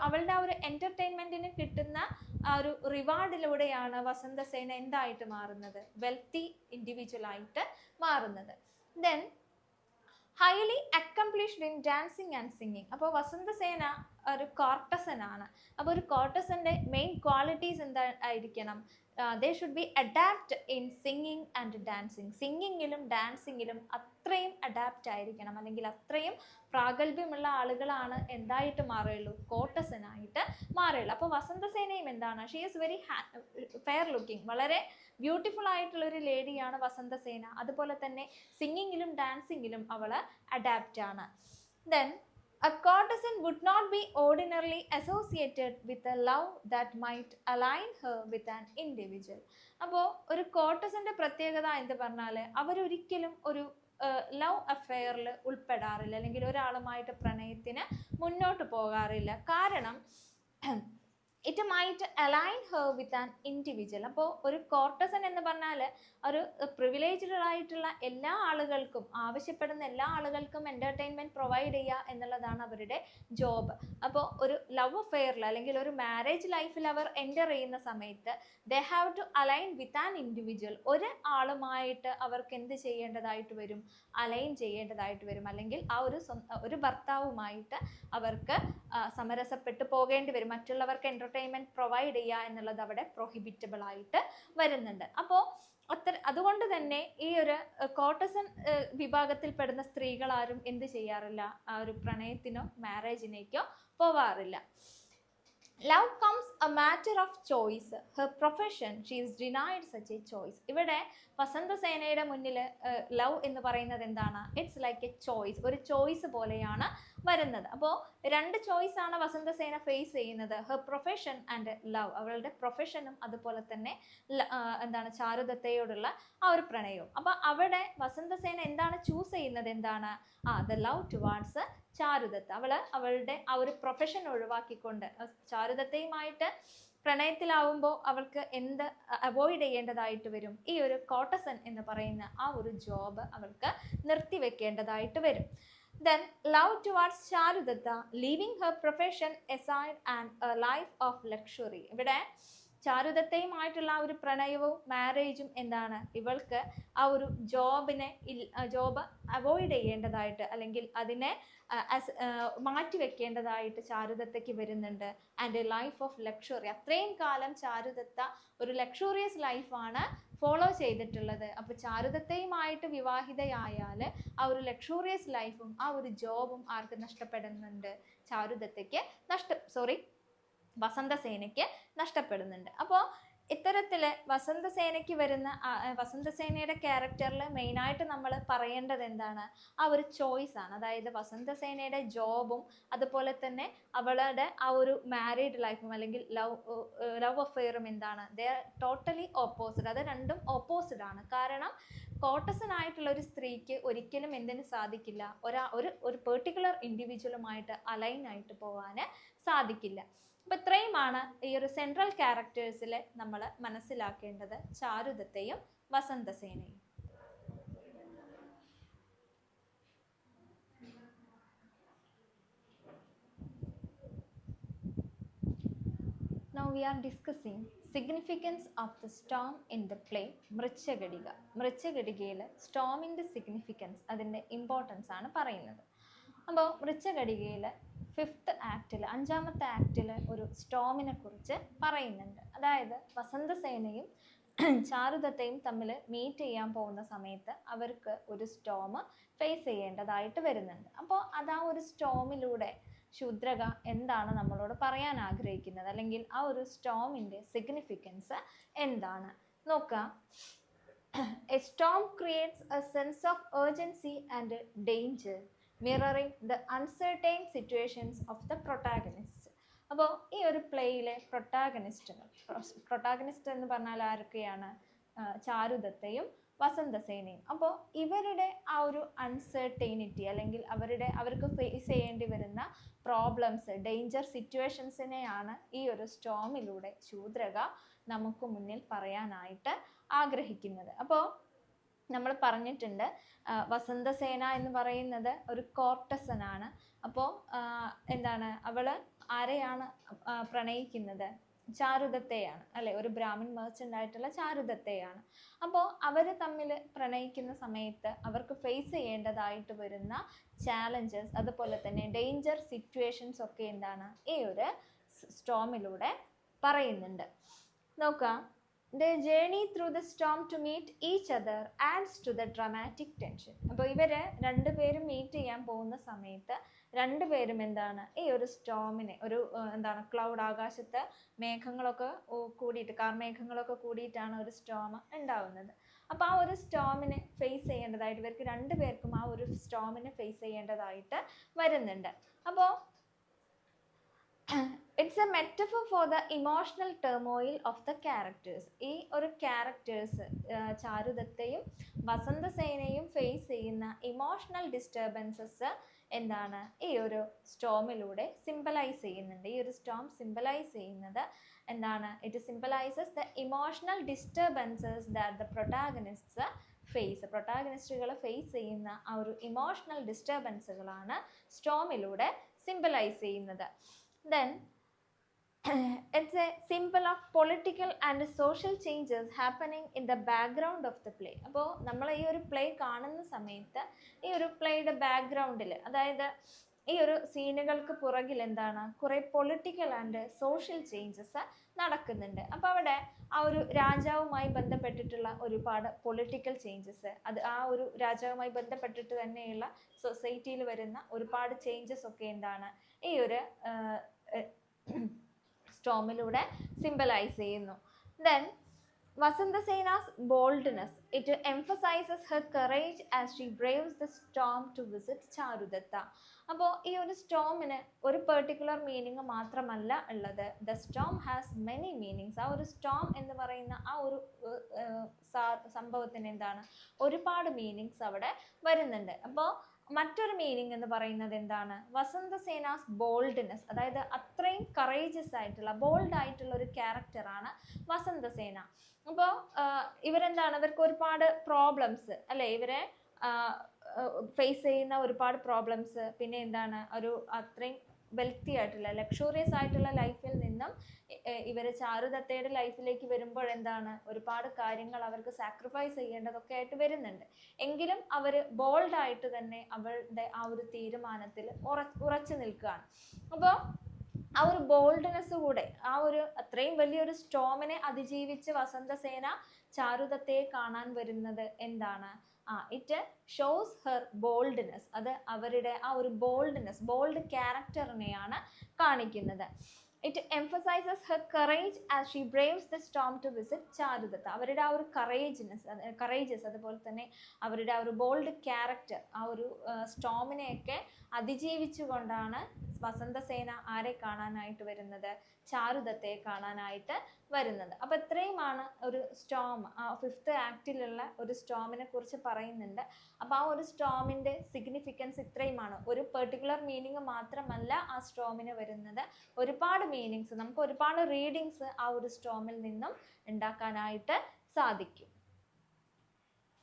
അവളുടെ ആ ഒരു എൻ്റർടൈൻമെൻറ്റിന് കിട്ടുന്ന ആ ഒരു റിവാർഡിലൂടെയാണ് വസന്തസേന എന്തായിട്ട് മാറുന്നത്, വെൽത്തി ഇൻഡിവിജ്വൽ ആയിട്ട് മാറുന്നത്. Then highly accomplished in dancing and singing. അപ്പോൾ വസന്തസേന ഒരു കോർട്ടസൻ ആണ്. അപ്പോൾ ഒരു കോർട്ടസൻ്റെ മെയിൻ ക്വാളിറ്റീസ് എന്തായിരിക്കണം, they should be adapt in singing and dancing. സിംഗിങ്ങിലും ഡാൻസിങ്ങിലും അത്രയും അഡാപ്റ്റ് ആയിരിക്കണം, അല്ലെങ്കിൽ അത്രയും പ്രാഗൽഭ്യമുള്ള ആളുകളാണ് എന്തായിട്ട് മാറുകയുള്ളൂ, കോർട്ടസനായിട്ട് മാറുകയുള്ളൂ. അപ്പോൾ വസന്തസേനയും എന്താണ്, she is very fair looking, വളരെ ബ്യൂട്ടിഫുൾ ആയിട്ടുള്ള ഒരു ലേഡിയാണ് വസന്തസേന. അതുപോലെ തന്നെ സിംഗിങ്ങിലും ഡാൻസിങ്ങിലും അവൾ അഡാപ്റ്റ് ആണ്. Then a courtesan would not be ordinarily associated with a love that might align her with an individual. അപ്പോൾ ഒരു കോർട്ടസന്റെ പ്രത്യേകത എന്ന് പറഞ്ഞാൽ അവരൊരിക്കലും ഒരു ലവ് അഫെയറിൽ ഉൾപ്പെടാറില്ല, അല്ലെങ്കിൽ ഒരാളുമായിട്ട് പ്രണയത്തിന് മുന്നോട്ട് പോകാറില്ല. കാരണം it might align her with an individual. അപ്പോൾ ഒരു കോർട്ടസൻ എന്ന് പറഞ്ഞാൽ ഒരു പ്രിവിലേജ്ഡ് ആയിട്ടുള്ള എല്ലാ ആളുകൾക്കും, ആവശ്യപ്പെടുന്ന എല്ലാ ആളുകൾക്കും എൻ്റർടൈൻമെൻറ്റ് പ്രൊവൈഡ് ചെയ്യുക എന്നുള്ളതാണ് അവരുടെ ജോബ്. അപ്പോൾ ഒരു ലവ് അഫെയറിൽ, അല്ലെങ്കിൽ ഒരു മാരേജ് ലൈഫിൽ അവർ എൻ്റർ ചെയ്യുന്ന സമയത്ത് they have to align with an individual. ഒരു ആളുമായിട്ട് അവർക്ക് എന്ത് ചെയ്യേണ്ടതായിട്ട് വരും, അലൈൻ ചെയ്യേണ്ടതായിട്ട് വരും, അല്ലെങ്കിൽ ആ ഒരു ഭർത്താവുമായിട്ട് അവർക്ക് സമരസപ്പെട്ട് പോകേണ്ടി വരും. മറ്റുള്ളവർക്ക് എൻ്റർടൈൻമെൻറ്റ് പ്രൊവൈഡ് ചെയ്യുക എന്നുള്ളത് അവിടെ പ്രൊഹിബിറ്റബിൾ ആയിട്ട് വരുന്നുണ്ട്. അപ്പോൾ അതുകൊണ്ട് തന്നെ ഈ ഒരു കോർട്ടസൻ വിഭാഗത്തിൽപ്പെടുന്ന സ്ത്രീകളാരും എന്ത് ചെയ്യാറില്ല, ആ ഒരു പ്രണയത്തിനോ മാരേജിനേക്കോ പോവാറില്ല. Love comes a matter of choice. Her profession, she is denied such a choice. ഇവിടെ വസന്തസേനയുടെ മുന്നിൽ ലവ് എന്ന് പറയുന്നത് എന്താണ്, ഇറ്റ്സ് ലൈക്ക് എ ചോയ്സ്, ഒരു ചോയ്സ് പോലെയാണ് വരുന്നത്. അപ്പോൾ രണ്ട് ചോയ്സ് ആണ് വസന്തസേന ഫേസ് ചെയ്യുന്നത്, ഹെർ പ്രൊഫഷൻ ആൻഡ് ലവ്. അവളുടെ പ്രൊഫഷനും അതുപോലെ തന്നെ ചാരുദത്തയോടുള്ള ആ ഒരു പ്രണയവും. അപ്പോൾ അവിടെ വസന്തസേന എന്താണ് ചൂസ് ചെയ്യുന്നത്, എന്താണ്, ദ ലവ് ടുവാർഡ്സ് ചാരുദത്ത. അവളുടെ ആ ഒരു പ്രൊഫഷൻ ഒഴിവാക്കിക്കൊണ്ട് ചാരുദത്തയുമായിട്ട് പ്രണയത്തിലാവുമ്പോൾ അവൾക്ക് എന്ത് അവോയ്ഡ് ചെയ്യേണ്ടതായിട്ട് വരും? ഈ ഒരു കോട്ടസൻ എന്ന് പറയുന്ന ആ ഒരു ജോബ് അവൾക്ക് നിർത്തിവെക്കേണ്ടതായിട്ട് വരും. Then love towards Charudatta, leaving her profession aside and a life of luxury. ഇവിടെ ചാരുദത്തയുമായിട്ടുള്ള ആ ഒരു പ്രണയവും മാരേജും എന്താണ്, ഇവൾക്ക് ആ ഒരു ജോബ് അവോയ്ഡ് ചെയ്യേണ്ടതായിട്ട് അല്ലെങ്കിൽ അതിനെ മാറ്റിവെക്കേണ്ടതായിട്ട് ചാരുദത്തയ്ക്ക് വരുന്നുണ്ട്. And A life of luxury, അത്രയും കാലം ചാരുദത്ത ഒരു ലക്ഷറിയസ് ലൈഫാണ് ഫോളോ ചെയ്തിട്ടുള്ളത്. അപ്പോൾ ചാരുദത്തയുമായിട്ട് വിവാഹിതയായാൽ ആ ഒരു ലക്ഷറിയസ് ലൈഫും ആ ഒരു ജോബും ആർക്ക് നഷ്ടപ്പെടുന്നുണ്ട്? ചാരുദത്തയ്ക്ക് വസന്തസേനയ്ക്ക് നഷ്ടപ്പെടുന്നുണ്ട്. അപ്പോൾ ഇത്തരത്തിൽ വസന്തസേനയ്ക്ക് വരുന്ന വസന്തസേനയുടെ ക്യാരക്ടറിൽ മെയിനായിട്ട് നമ്മൾ പറയേണ്ടത് എന്താണ്? ആ ഒരു ചോയ്സ് ആണ്. അതായത് വസന്തസേനയുടെ ജോബും അതുപോലെ തന്നെ അവളുടെ ആ ഒരു മാരീഡ് ലൈഫും അല്ലെങ്കിൽ ലവ് അഫെയറും എന്താണ്? They are totally opposite. അത് രണ്ടും ഓപ്പോസിറ്റ് ആണ്. കാരണം കോട്ടസനായിട്ടുള്ള ഒരു സ്ത്രീക്ക് ഒരിക്കലും എന്തിനു സാധിക്കില്ല? ഒരു പെർട്ടിക്കുലർ ഇൻഡിവിജ്വലുമായിട്ട് അലൈൻ ആയിട്ട് പോകാൻ സാധിക്കില്ല. അപ്പോൾ ഇത്രയുമാണ് ഈ ഒരു സെൻട്രൽ ക്യാരക്ടേഴ്സിൽ നമ്മൾ മനസ്സിലാക്കേണ്ടത്, ചാരുദത്തയും വസന്തസേനയും. Now we are discussing significance of the storm in the play Mrichchhakatika. മൃച്ഛകടികയിൽ സ്റ്റോമിൻ്റെ സിഗ്നിഫിക്കൻസ്, അതിൻ്റെ ഇമ്പോർട്ടൻസ് ആണ് പറയുന്നത്. അപ്പോൾ മൃച്ഛകടികയിൽ 5th ആക്റ്റിൽ 5ാമത്തെ ആക്റ്റിൽ ഒരു സ്റ്റോമിനെ കുറിച്ച് പറയുന്നുണ്ട്. അതായത് വസന്തസേനയും ചാരുദത്തയും തമ്മിൽ മീറ്റ് ചെയ്യാൻ പോകുന്ന സമയത്ത് അവർക്ക് ഒരു സ്റ്റോം ഫേസ് ചെയ്യേണ്ടതായിട്ട് വരുന്നുണ്ട്. അപ്പോൾ അത് ആ ഒരു സ്റ്റോമിലൂടെ ശൂദ്രക എന്താണ് നമ്മളോട് പറയാൻ ആഗ്രഹിക്കുന്നത്, അല്ലെങ്കിൽ ആ ഒരു സ്റ്റോമിൻ്റെ സിഗ്നിഫിക്കൻസ് എന്താണ് നോക്കാം. A Storm creates A sense of urgency and danger mirroring the uncertain situations of the protagonists. അപ്പോൾ ഈ ഒരു പ്ലേയിലെ പ്രൊട്ടാഗണിസ്റ്റ് എന്ന് പറഞ്ഞാൽ ആരൊക്കെയാണ്? ചാരുദത്തയും വസന്തസേനയും. അപ്പോൾ ഇവരുടെ ആ ഒരു അൺസർട്ടൈനിറ്റി അല്ലെങ്കിൽ അവർക്ക് ഫേസ് ചെയ്യേണ്ടി വരുന്ന പ്രോബ്ലംസ്, ഡേഞ്ചർ സിറ്റുവേഷൻസിനെയാണ് ഈ ഒരു സ്റ്റോമിലൂടെ ശൂദ്രക നമുക്ക് മുന്നിൽ പറയാനായിട്ട് ആഗ്രഹിക്കുന്നത്. അപ്പോൾ നമ്മൾ പറഞ്ഞിട്ടുണ്ട് വസന്തസേന എന്ന് പറയുന്നത് ഒരു കോർട്ടസനാണ്. അപ്പോൾ എന്താണ്, ആരെയാണ് പ്രണയിക്കുന്നത്? ചാരുദത്തയാണ് അല്ലെ, ഒരു ബ്രാഹ്മിൺ മെർച്ചൻ്റ് ആയിട്ടുള്ള ചാരുദത്തയാണ്. അപ്പോൾ അവർ തമ്മിൽ പ്രണയിക്കുന്ന സമയത്ത് അവർക്ക് ഫേസ് ചെയ്യേണ്ടതായിട്ട് വരുന്ന ചാലഞ്ചസ്, അതുപോലെ തന്നെ ഡേഞ്ചർ സിറ്റുവേഷൻസ് ഒക്കെ എന്താണ് ഈ ഒരു സ്റ്റോമിലൂടെ പറയുന്നുണ്ട്. നോക്കാം. The journey through the storm to meet each other adds to the dramatic tension. അപ്പോൾ ഇവര് രണ്ടുപേരും മീറ്റ് ചെയ്യാൻ പോകുന്ന സമയത്ത് രണ്ടുപേരും എന്താണ് ഈ ഒരു സ്റ്റോമിനെ ക്ലൗഡ്, ആകാശത്ത് മേഘങ്ങളൊക്കെ കൂടിയിട്ട്, കാർമേഘങ്ങളൊക്കെ കൂടിയിട്ടാണ് ഒരു സ്റ്റോം ഉണ്ടാവുന്നത്. അപ്പോൾ ആ ഒരു സ്റ്റോമിനെ ഫേസ് ചെയ്യേണ്ടതായിട്ട് ഇവർക്ക് രണ്ടുപേർക്കും ആ ഒരു സ്റ്റോമിനെ ഫേസ് ചെയ്യേണ്ടതായിട്ട് വരുന്നുണ്ട്. അപ്പോൾ it's A metaphor for the emotional turmoil of the characters. ഈ ഒരു ക്യാരക്ടേഴ്സ് ചാരുദത്തയും വസന്തസേനയും ഫേസ് ചെയ്യുന്ന ഇമോഷണൽ ഡിസ്റ്റർബൻസസ് എന്താണ് ഈ ഒരു സ്റ്റോമിലൂടെ സിംബലൈസ് ചെയ്യുന്നുണ്ട്. ഈ ഒരു സ്റ്റോം സിംബലൈസ് ചെയ്യുന്നത് എന്താണ്? It symbolises the emotional disturbances that the protagonists face. പ്രൊട്ടാഗണിസ്റ്റുകൾ ഫേസ് ചെയ്യുന്ന ആ ഒരു ഇമോഷണൽ ഡിസ്റ്റർബൻസുകളാണ് സ്റ്റോമിലൂടെ സിംബലൈസ് ചെയ്യുന്നത്. Then it's a symbol of political and social changes happening in the background of the play. അപ്പോൾ നമ്മൾ ഈ ഒരു പ്ലേ കാണുന്ന സമയത്ത് ഈ ഒരു പ്ലേയുടെ ബാക്ക്ഗ്രൗണ്ടിൽ, അതായത് ഈ ഒരു സീനുകൾക്ക് പുറകിൽ എന്താണ്, കുറേ പൊളിറ്റിക്കൽ ആൻഡ് സോഷ്യൽ ചേഞ്ചസ് നടക്കുന്നുണ്ട്. അപ്പോൾ അവിടെ ആ ഒരു രാജാവുമായി ബന്ധപ്പെട്ടിട്ടുള്ള ഒരുപാട് പൊളിറ്റിക്കൽ ചേഞ്ചസ്, അത് ആ ഒരു രാജാവുമായി ബന്ധപ്പെട്ടിട്ട് തന്നെയുള്ള സൊസൈറ്റിയിൽ വരുന്ന ഒരുപാട് ചേഞ്ചസ് ഒക്കെ എന്താണ് ഈ ഒരു സ്റ്റോമിലൂടെ സിംബലൈസ് ചെയ്യുന്നു. Then Vasantasena's boldness, it emphasizes her courage as she braves the storm to visit Charudatta. അപ്പോൾ ഈ ഒരു സ്റ്റോമിന് ഒരു പെർട്ടിക്കുലർ മീനിങ് മാത്രമല്ല ഉള്ളത്. The Storm has many meanings. ആ ഒരു സ്റ്റോം എന്ന് പറയുന്ന ആ ഒരു സംഭവത്തിന് എന്താണ് ഒരുപാട് മീനിങ്സ് അവിടെ വരുന്നുണ്ട്. അപ്പോൾ മറ്റൊരു മീനിങ് എന്ന് പറയുന്നത് എന്താണ്? വസന്തസേനാസ് ബോൾഡ്നെസ്, അതായത് അത്രയും കറേജസ് ആയിട്ടുള്ള ബോൾഡ് ആയിട്ടുള്ള ഒരു ക്യാരക്ടറാണ് വസന്തസേന. അപ്പോൾ ഇവരെന്താണ്, ഇവർക്ക് ഒരുപാട് പ്രോബ്ലംസ് അല്ലെ, ഇവരെ ഫേസ് ചെയ്യുന്ന ഒരുപാട് പ്രോബ്ലംസ്, പിന്നെ എന്താണ് ഒരു അത്രയും വെൽത്തി ആയിട്ടുള്ള ലക്ഷൂറിയസ് ആയിട്ടുള്ള ലൈഫിൽ നിന്നും ഇവർ ചാരുദത്തയുടെ ലൈഫിലേക്ക് വരുമ്പോൾ എന്താണ് ഒരുപാട് കാര്യങ്ങൾ അവർക്ക് സാക്രിഫൈസ് ചെയ്യേണ്ടതൊക്കെ ആയിട്ട് വരുന്നുണ്ട്. എങ്കിലും അവർ ബോൾഡായിട്ട് തന്നെ അവളുടെ ആ ഒരു തീരുമാനത്തിൽ ഉറച്ചു നിൽക്കുകയാണ്. അപ്പോൾ ആ ഒരു ബോൾഡ്നെസ് കൂടെ, ആ ഒരു അത്രയും വലിയൊരു സ്റ്റോമിനെ അതിജീവിച്ച് വസന്തസേന ചാരുദത്തയെ കാണാൻ വരുന്നത് എന്താണ്? It shows her boldness. അത് അവരുടെ ആ ഒരു ബോൾഡ് ക്യാരക്ടറിനെയാണ് കാണിക്കുന്നത്. It emphasises her courage as she braves the storm to visit Charudatta. അവരുടെ ആ ഒരു കറേജസ്, അതുപോലെ തന്നെ അവരുടെ ആ ഒരു ബോൾഡ് ക്യാരക്ടർ, ആ ഒരു സ്റ്റോമിനെയൊക്കെ അതിജീവിച്ചുകൊണ്ടാണ് വസന്തസേന ആരെ കാണാനായിട്ട് വരുന്നത്? ചാരുദത്തയെ കാണാനായിട്ട് വരുന്നത്. അപ്പോൾ ഇത്രയുമാണ് ഒരു സ്റ്റോം, 5th ആക്ടിലുള്ള ഒരു സ്റ്റോമിനെ കുറിച്ച് പറയുന്നുണ്ട്. അപ്പോൾ ആ ഒരു സ്റ്റോമിൻ്റെ സിഗ്നിഫിക്കൻസ് ഇത്രയുമാണ്. ഒരു പെർട്ടിക്കുലർ മീനിങ് മാത്രമല്ല ആ സ്റ്റോമിന് വരുന്നത്, ഒരുപാട് മീനിങ്സ്, നമുക്ക് ഒരുപാട് റീഡിങ്സ് ആ ഒരു സ്റ്റോമിൽ നിന്നും ഉണ്ടാക്കാനായിട്ട് സാധിക്കും.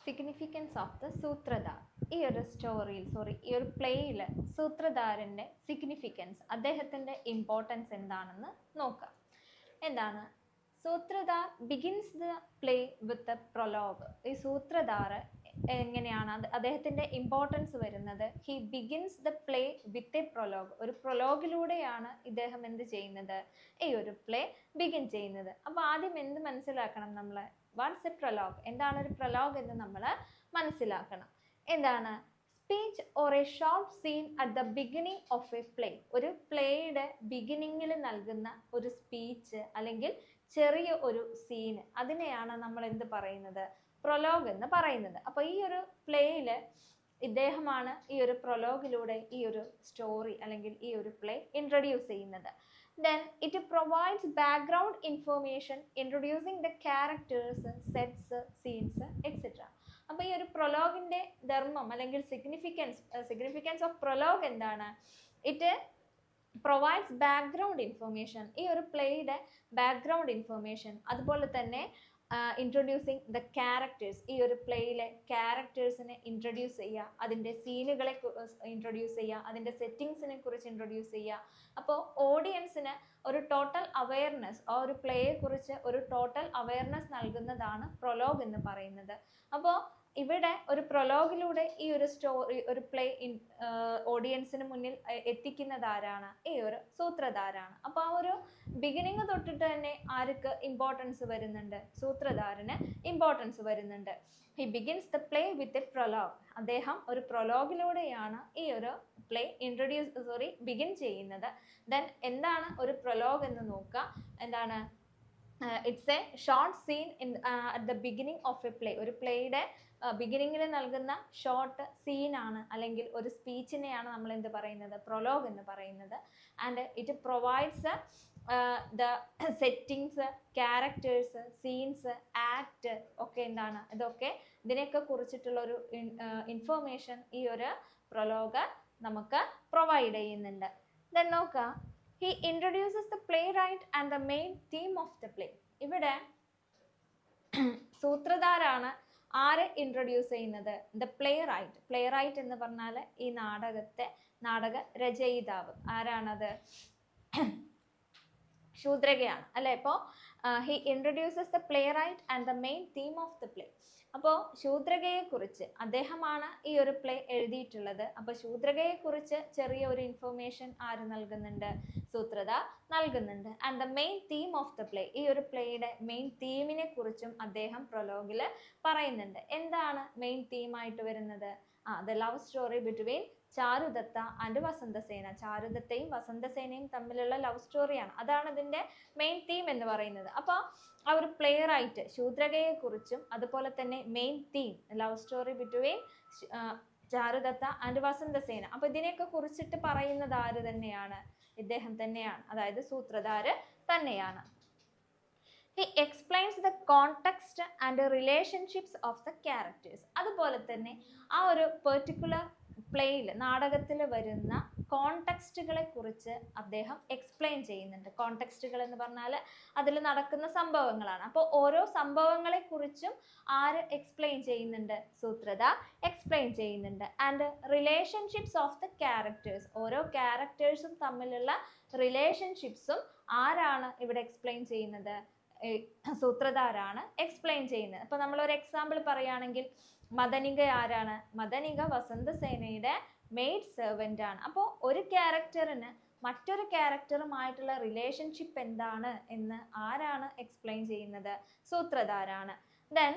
Significance of the സൂത്രധാർ. ഈ ഒരു സ്റ്റോറിയിൽ, ഈ ഒരു പ്ലേയിൽ സൂത്രധാരൻ്റെ സിഗ്നിഫിക്കൻസ്, അദ്ദേഹത്തിൻ്റെ ഇമ്പോർട്ടൻസ് എന്താണെന്ന് നോക്കാം. എന്താണ്? Sutradhar begins the play with a prologue. ഈ സൂത്രധാർ എങ്ങനെയാണ് അദ്ദേഹത്തിൻ്റെ ഇമ്പോർട്ടൻസ് വരുന്നത്? He begins the play with a prologue. ഒരു പ്രൊലോഗിലൂടെയാണ് ഇദ്ദേഹം എന്ത് ചെയ്യുന്നത്? ഈ ഒരു പ്ലേ ബിഗിൻ ചെയ്യുന്നത്. അപ്പോൾ ആദ്യം എന്ത് മനസ്സിലാക്കണം നമ്മൾ? What's a prologue? എന്താണ് ഒരു പ്രൊലോഗ് എന്ന് നമ്മൾ മനസ്സിലാക്കണം. എന്താണ്? Speech or a short seen at the beginning of a play. ഒരു പ്ലേയുടെ ബിഗിനിങ്ങിൽ നൽകുന്ന ഒരു സ്പീച്ച് അല്ലെങ്കിൽ ചെറിയ ഒരു സീന്, അതിനെയാണ് നമ്മൾ എന്ത് പറയുന്നത്? പ്രൊലോഗ് എന്ന് പറയുന്നത്. അപ്പോൾ ഈ ഒരു പ്ലേയിൽ ഇദ്ദേഹമാണ് ഈ ഒരു പ്രൊലോഗിലൂടെ ഈ ഒരു സ്റ്റോറി അല്ലെങ്കിൽ ഈ ഒരു പ്ലേ ഇൻട്രൊഡ്യൂസ് ചെയ്യുന്നത്. Then it provides background information introducing the characters, sets, scenes, etc. അപ്പോൾ ഈ ഒരു പ്രൊലോഗിൻ്റെ ധർമ്മം അല്ലെങ്കിൽ സിഗ്നിഫിക്കൻസ് ഓഫ് പ്രൊലോഗ് എന്താണ്? It provides background information. ഈ ഒരു പ്ലേയുടെ ബാക്ക്ഗ്രൗണ്ട് ഇൻഫർമേഷൻ, അതുപോലെ തന്നെ ഇൻട്രൊഡ്യൂസിങ് ദ ക്യാരക്ടേഴ്സ്. ഈ ഒരു പ്ലേയിലെ ക്യാരക്ടേഴ്സിനെ ഇൻട്രൊഡ്യൂസ് ചെയ്യുക, അതിൻ്റെ സീനുകളെ ഇൻട്രൊഡ്യൂസ് ചെയ്യുക, അതിൻ്റെ സെറ്റിങ്സിനെ കുറിച്ച് ഇൻട്രൊഡ്യൂസ് ചെയ്യുക. അപ്പോൾ ഓഡിയൻസിന് ഒരു ടോട്ടൽ അവയർനെസ്, ആ ഒരു പ്ലേയെ കുറിച്ച് ഒരു ടോട്ടൽ അവയർനെസ് നൽകുന്നതാണ് പ്രൊലോഗ് എന്ന് പറയുന്നത്. അപ്പോൾ ഇവിടെ ഒരു പ്രൊലോഗിലൂടെ ഈ ഒരു ഒരു പ്ലേ ഓഡിയൻസിന് മുന്നിൽ എത്തിക്കുന്നത് ആരാണ്? ഈ ഒരു സൂത്രധാരാണ്. അപ്പോൾ ആ ഒരു ബിഗിനിങ് തൊട്ടിട്ട് തന്നെ ആർക്ക് ഇമ്പോർട്ടൻസ് വരുന്നുണ്ട്? സൂത്രധാരന് ഇമ്പോർട്ടൻസ് വരുന്നുണ്ട്. He begins the play with a prologue. അദ്ദേഹം ഒരു പ്രൊലോഗിലൂടെയാണ് ഈ ഒരു പ്ലേ ബിഗിൻ ചെയ്യുന്നത്. ദെൻ എന്താണ് ഒരു പ്രൊലോഗ് എന്ന് നോക്കുക. എന്താണ്? It's A short seen at the beginning of a play. ഒരു പ്ലേയുടെ ബിഗിനിങ്ങിൽ നൽകുന്ന ഷോർട്ട് സീനാണ് അല്ലെങ്കിൽ ഒരു സ്പീച്ചിനെയാണ് നമ്മൾ എന്ത് പറയുന്നത്? പ്രൊലോഗ് എന്ന് പറയുന്നത്. And it provides the settings, characters, scenes, act ഒക്കെ എന്താണ്? ഇതൊക്കെ ഇതിനെയൊക്കെ കുറിച്ചിട്ടുള്ള ഒരു ഇൻഫർമേഷൻ ഈ ഒരു പ്രൊലോഗ് നമുക്ക് പ്രൊവൈഡ് ചെയ്യുന്നുണ്ട്. ദെൻ നോക്കുക, he introduces the playwright and the main theme of the play. ഇവിടെ സൂത്രധാരാണ് ആരെ ഇൻട്രൊഡ്യൂസ് ചെയ്യുന്നത്? ദ പ്ലേറൈറ്റ് എന്ന് പറഞ്ഞാൽ ഈ നാടക രചയിതാവ്. ആരാണത്? ശൂദ്രകയാണ് അല്ലേ? ഇപ്പോൾ he introduces the playwright and the main theme of the play. അപ്പോൾ ശൂദ്രകയെക്കുറിച്ച് അദ്ദേഹമാണ് ഈ ഒരു പ്ലേ എഴുതിയിട്ടുള്ളത്. അപ്പോൾ ശൂദ്രകയെക്കുറിച്ച് ചെറിയ ഒരു ഇൻഫർമേഷൻ ആര് നൽകുന്നുണ്ട്? സൂത്രധാർ നൽകുന്നുണ്ട്. And the main theme of the play, ഈ ഒരു പ്ലേയുടെ മെയിൻ തീമിനെ കുറിച്ചും അദ്ദേഹം പ്രൊലോഗിൽ പറയുന്നുണ്ട്. എന്താണ് മെയിൻ തീമായിട്ട് വരുന്നത്? The love story between Charudatta and Vasantasena. ചാരുദത്തയും വസന്തസേനയും തമ്മിലുള്ള ലവ് സ്റ്റോറിയാണ്, അതാണ് ഇതിൻ്റെ മെയിൻ തീം എന്ന് പറയുന്നത്. അപ്പോൾ ആ ഒരു പ്ലേറൈറ്റ് ശൂദ്രകയെക്കുറിച്ചും അതുപോലെ തന്നെ main theme love story between Charudatta and Vasantasena. അപ്പോൾ ഇതിനെയൊക്കെ കുറിച്ചിട്ട് പറയുന്നത് ആര് തന്നെയാണ്? ഇദ്ദേഹം തന്നെയാണ്, അതായത് സൂത്രധാര് തന്നെയാണ്. He explains the context and the relationships of the characters. അതുപോലെ തന്നെ ആ ഒരു പെർട്ടിക്കുലർ പ്ലേയിൽ നാടകത്തിൽ വരുന്ന കോണ്ടെക്സ്റ്റുകളെ കുറിച്ച് അദ്ദേഹം എക്സ്പ്ലെയിൻ ചെയ്യുന്നുണ്ട്. കോണ്ടെക്സ്റ്റുകൾ എന്ന് പറഞ്ഞാൽ അതിൽ നടക്കുന്ന സംഭവങ്ങളാണ്. അപ്പോൾ ഓരോ സംഭവങ്ങളെ കുറിച്ചും ആര് എക്സ്പ്ലെയിൻ ചെയ്യുന്നുണ്ട്? സൂത്രധാർ എക്സ്പ്ലെയിൻ ചെയ്യുന്നുണ്ട്. And relationships of the characters, ഓരോ ക്യാരക്ടേഴ്സും തമ്മിലുള്ള റിലേഷൻഷിപ്സും ആരാണ് ഇവിടെ എക്സ്പ്ലെയിൻ ചെയ്യുന്നത്? സൂത്രധാരാണ് എക്സ്പ്ലെയിൻ ചെയ്യുന്നത്. അപ്പൊ നമ്മൾ ഒരു എക്സാമ്പിൾ പറയുകയാണെങ്കിൽ, മദനിക ആരാണ്? മദനിക വസന്തസേനയുടെ മെയ്ഡ് സെർവൻ്റ് ആണ്. അപ്പോൾ ഒരു ക്യാരക്ടറിന് മറ്റൊരു ക്യാരക്ടറുമായിട്ടുള്ള റിലേഷൻഷിപ്പ് എന്താണ് എന്ന് ആരാണ് എക്സ്പ്ലെയിൻ ചെയ്യുന്നത്? സൂത്രധാരാണ്. Then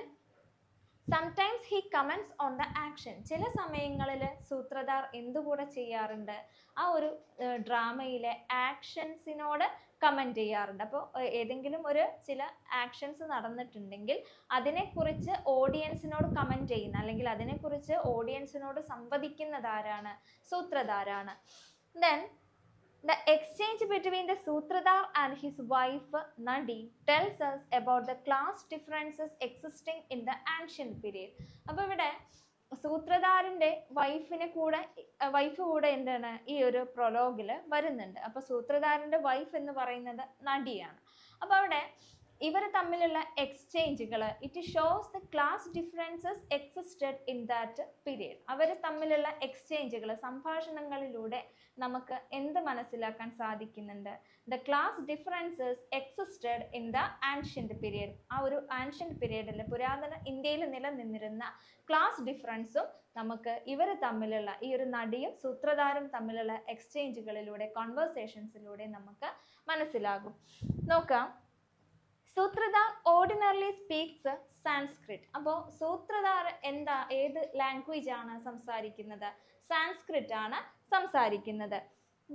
sometimes he comments on the action. ചില സമയങ്ങളിൽ സൂത്രധാർ എന്തുകൂടെ ചെയ്യാറുണ്ട്? ആ ഒരു ഡ്രാമയിലെ ആക്ഷൻസിനോട് കമൻറ്റ് ചെയ്യാറുണ്ട്. അപ്പോൾ ഏതെങ്കിലും ഒരു ചില ആക്ഷൻസ് നടന്നിട്ടുണ്ടെങ്കിൽ അതിനെക്കുറിച്ച് ഓഡിയൻസിനോട് കമൻറ്റ് ചെയ്യുന്ന, അല്ലെങ്കിൽ അതിനെക്കുറിച്ച് ഓഡിയൻസിനോട് സംവദിക്കുന്നത് ആരാണ്? സൂത്രധാരാണ്. Then the exchange between the Sutradhar and his wife Nadi tells us about the class differences existing in the ancient period. അപ്പോൾ ഇവിടെ സൂത്രധാരന്റെ വൈഫ് കൂടെ എന്താണ് ഈ ഒരു പ്രൊലോഗിൽ വരുന്നുണ്ട്. അപ്പൊ സൂത്രധാരന്റെ വൈഫ് എന്ന് പറയുന്നത് നടിയാണ്. അപ്പൊ അവിടെ ഇവർ തമ്മിലുള്ള എക്സ്ചേഞ്ചുകൾ, it shows the class differences existed in that period. അവർ തമ്മിലുള്ള എക്സ്ചേഞ്ചുകൾ, സംഭാഷണങ്ങളിലൂടെ നമുക്ക് എന്ത് മനസ്സിലാക്കാൻ സാധിക്കുന്നുണ്ട്? The class differences existed in the ancient period. ആ ഒരു ആൻഷ്യന്റ് പീരിയഡിൽ പുരാതന ഇന്ത്യയിൽ നിലനിന്നിരുന്ന ക്ലാസ് ഡിഫറൻസും നമുക്ക് ഇവർ തമ്മിലുള്ള, ഈ ഒരു നടിയും സൂത്രധാരും തമ്മിലുള്ള എക്സ്ചേഞ്ചുകളിലൂടെ, കോൺവേഴ്സേഷൻസിലൂടെ നമുക്ക് മനസ്സിലാകും. നോക്കാം. Sutradhar ordinarily speaks Sanskrit. അപ്പോൾ സൂത്രധാർ ഏത് ലാംഗ്വേജ് ആണ് സംസാരിക്കുന്നത്? സാൻസ്ക്രിറ്റ് ആണ് സംസാരിക്കുന്നത്.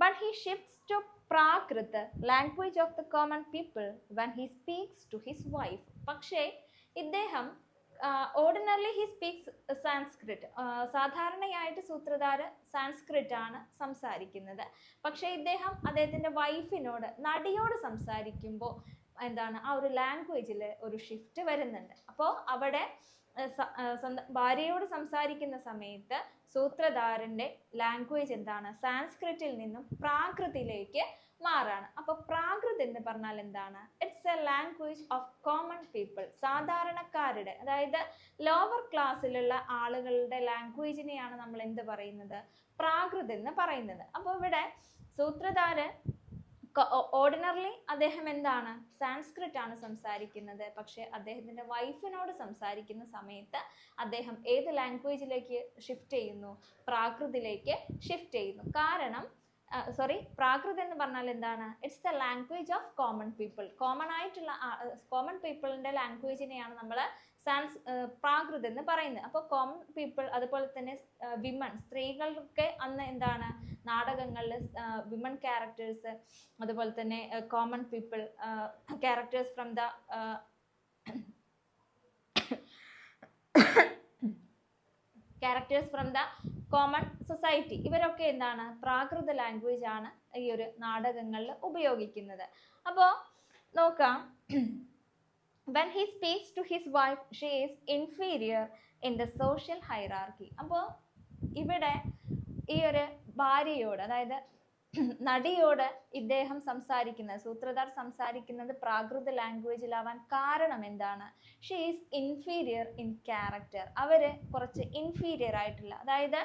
But he shifts to Prakrit, language of the common people, when he speaks to his wife. പക്ഷേ ഇദ്ദേഹം ഓർഡിനറിലി ഹി സ്പീക്സ് സാൻസ്ക്രിറ്റ്, സാധാരണയായിട്ട് സൂത്രധാർ സാൻസ്ക്രിറ്റ് ആണ് സംസാരിക്കുന്നത്. പക്ഷേ ഇദ്ദേഹം അദ്ദേഹത്തിൻ്റെ വൈഫിനോട്, നടിയോട് സംസാരിക്കുമ്പോൾ എന്താണ്, ആ ഒരു ലാംഗ്വേജിൽ ഒരു ഷിഫ്റ്റ് വരുന്നുണ്ട്. അപ്പോൾ അവിടെ ഭാര്യയോട് സംസാരിക്കുന്ന സമയത്ത് സൂത്രധാരന്റെ ലാംഗ്വേജ് എന്താണ്? സാൻസ്ക്രിറ്റിൽ നിന്നും പ്രാകൃതിലേക്ക് മാറാണ്. അപ്പോൾ പ്രാകൃത് എന്ന് പറഞ്ഞാൽ എന്താണ്? It's A language of common people, സാധാരണക്കാരുടെ, അതായത് ലോവർ ക്ലാസ്സിലുള്ള ആളുകളുടെ ലാംഗ്വേജിനെയാണ് നമ്മൾ എന്ത് പറയുന്നത്? പ്രാകൃത് എന്ന് പറയുന്നത്. അപ്പോൾ ഇവിടെ സൂത്രധാര് ഓർഡിനറിലി അദ്ദേഹം എന്താണ്? സാൻസ്ക്രിറ്റ് ആണ് സംസാരിക്കുന്നത്. പക്ഷെ അദ്ദേഹത്തിന്റെ വൈഫിനോട് സംസാരിക്കുന്ന സമയത്ത് അദ്ദേഹം ഏത് ലാംഗ്വേജിലേക്ക് ഷിഫ്റ്റ് ചെയ്യുന്നു? പ്രാകൃതിലേക്ക് ഷിഫ്റ്റ് ചെയ്യുന്നു. കാരണം പ്രാകൃത് എന്ന് പറഞ്ഞാൽ എന്താണ്? It's the language of common people. Common പീപ്പിളിന്റെ ലാംഗ്വേജിനെയാണ് നമ്മൾ പ്രാകൃത് എന്ന് പറയുന്നത്. അപ്പോൾ കോമൺ പീപ്പിൾ, അതുപോലെ തന്നെ വിമൺ, സ്ത്രീകൾക്ക് അന്ന് എന്താണ് നാടകങ്ങളിൽ വിമൺ ക്യാരക്ടേഴ്സ്, അതുപോലെ തന്നെ common people characters from the common society, ഇവരൊക്കെ എന്താണ്? പ്രാകൃത ലാംഗ്വേജ് ആണ് ഈ ഒരു നാടകങ്ങളിൽ ഉപയോഗിക്കുന്നത്. അപ്പോൾ നോക്കാം. When he speaks to his wife, she is inferior in the social hierarchy. അപ്പോൾ ഇവിടെ ഈ ഒരു ഭാര്യയോട്, അതായത് നടിയോട് ഇദ്ദേഹം സംസാരിക്കുന്നത്, സൂത്രധാർ സംസാരിക്കുന്നത് പ്രാകൃത ലാംഗ്വേജിലാവാൻ കാരണം എന്താണ്? She is inferior in character. അവര് കുറച്ച് ഇൻഫീരിയർ ആയിട്ടുള്ള, അതായത്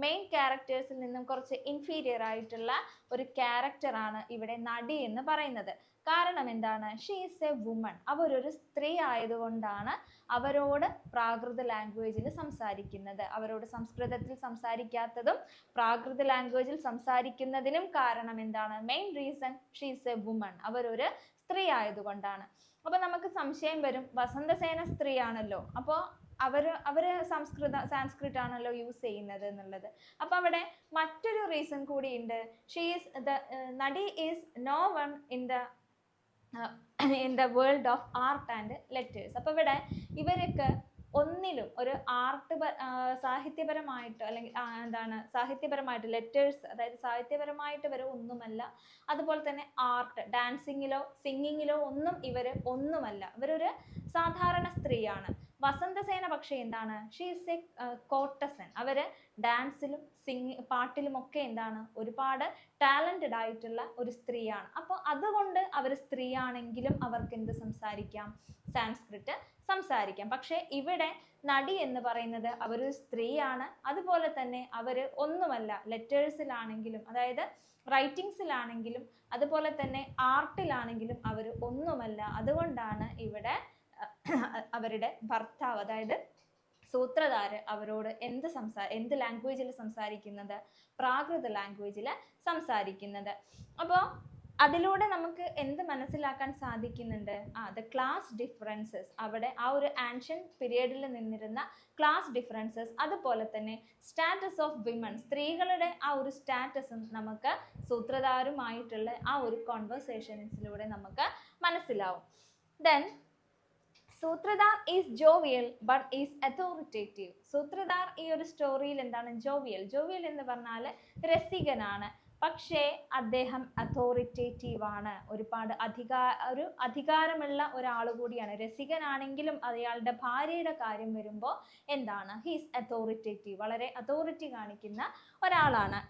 മെയിൻ ക്യാരക്ടേഴ്സിൽ നിന്നും കുറച്ച് ഇൻഫീരിയർ ആയിട്ടുള്ള ഒരു ക്യാരക്ടറാണ് ഇവിടെ നടി എന്ന് പറയുന്നത്. കാരണം എന്താണ്? She is A woman. അവരൊരു സ്ത്രീ ആയതുകൊണ്ടാണ് അവരോട് പ്രാകൃത ലാംഗ്വേജിൽ സംസാരിക്കുന്നത്. അവരോട് സംസ്കൃതത്തിൽ സംസാരിക്കാത്തതും പ്രാകൃത ലാംഗ്വേജിൽ സംസാരിക്കുന്നതിനും കാരണം എന്താണ്? Main reason, she is A woman. അവരൊരു സ്ത്രീ ആയതുകൊണ്ടാണ്. അപ്പൊ നമുക്ക് സംശയം വരും, വസന്തസേന സ്ത്രീയാണല്ലോ, അപ്പോൾ അവര് സാൻസ്ക്രിറ്റ് ആണല്ലോ യൂസ് ചെയ്യുന്നത് എന്നുള്ളത്. അപ്പൊ അവിടെ മറ്റൊരു റീസൺ കൂടി ഉണ്ട്. നടി is no one in the world of art and letters. അപ്പൊ ഇവിടെ ഇവരൊക്കെ ഒന്നിലും ഒരു സാഹിത്യപരമായിട്ട്, അല്ലെങ്കിൽ സാഹിത്യപരമായിട്ട് ലെറ്റേഴ്സ്, അതായത് സാഹിത്യപരമായിട്ട് ഇവർ ഒന്നുമല്ല. അതുപോലെ തന്നെ ആർട്ട്, ഡാൻസിങ്ങിലോ സിംഗിങ്ങിലോ ഒന്നും ഇവർ ഒന്നുമല്ല. ഇവരൊരു സാധാരണ സ്ത്രീയാണ്. വസന്തസേന പക്ഷേ എന്താണ്, ഷീസ് എ കോർട്ടസൻ. അവര് ഡാൻസിലും പാട്ടിലും ഒക്കെ എന്താണ്, ഒരുപാട് ടാലന്റഡ് ആയിട്ടുള്ള ഒരു സ്ത്രീയാണ്. അപ്പോൾ അതുകൊണ്ട് അവർ സ്ത്രീയാണെങ്കിലും അവർക്ക് എന്ത് സംസാരിക്കാം, സാൻസ്ക്രിറ്റ് സംസാരിക്കാം. പക്ഷെ ഇവിടെ നടി എന്ന് പറയുന്നത് അവരൊരു സ്ത്രീയാണ്. അതുപോലെ തന്നെ അവർ ഒന്നുമല്ല, ലെറ്റേഴ്സിലാണെങ്കിലും അതായത് റൈറ്റിങ്സിലാണെങ്കിലും അതുപോലെ തന്നെ ആർട്ടിലാണെങ്കിലും അവർ ഒന്നുമല്ല. അതുകൊണ്ടാണ് ഇവിടെ അവരുടെ ഭർത്താവ് അതായത് സൂത്രധാരൻ അവരോട് എന്ത് ലാംഗ്വേജിൽ സംസാരിക്കുന്നത്, പ്രാകൃത ലാംഗ്വേജിൽ സംസാരിക്കുന്നത്. അപ്പോൾ അതിലൂടെ നമുക്ക് എന്ത് മനസ്സിലാക്കാൻ സാധിക്കുന്നുണ്ട്, ദ ക്ലാസ് ഡിഫറൻസസ്, അവിടെ ആ ഒരു ആൻഷ്യൻ പീരിയഡിൽ നിന്നിരുന്ന ക്ലാസ് ഡിഫറൻസസ്, അതുപോലെ തന്നെ സ്റ്റാറ്റസ് ഓഫ് വിമൻ, സ്ത്രീകളുടെ ആ ഒരു സ്റ്റാറ്റസും നമുക്ക് സൂത്രധാരുമായിട്ടുള്ള ആ ഒരു കോൺവെർസേഷൻസിലൂടെ നമുക്ക് മനസ്സിലാവും. Then Sutradhar is jovial but is authoritative. Sutradhar ഈ ഒരു സ്റ്റോറിയിൽ എന്താണ്, ജോവിയൽ എന്ന് പറഞ്ഞാൽ രസികനാണ്, പക്ഷേ അദ്ദേഹം അതോറിറ്റേറ്റീവ് ആണ്, ഒരുപാട് അധികാരമുള്ള ഒരാൾ കൂടിയാണ്. രസികനാണെങ്കിലും അയാളുടെ ഭാര്യയുടെ കാര്യം വരുമ്പോൾ എന്താണ്, ഹീസ് അതോറിറ്റേറ്റീവ്, വളരെ അതോറിറ്റി കാണിക്കുന്ന ഒരാളാണ്.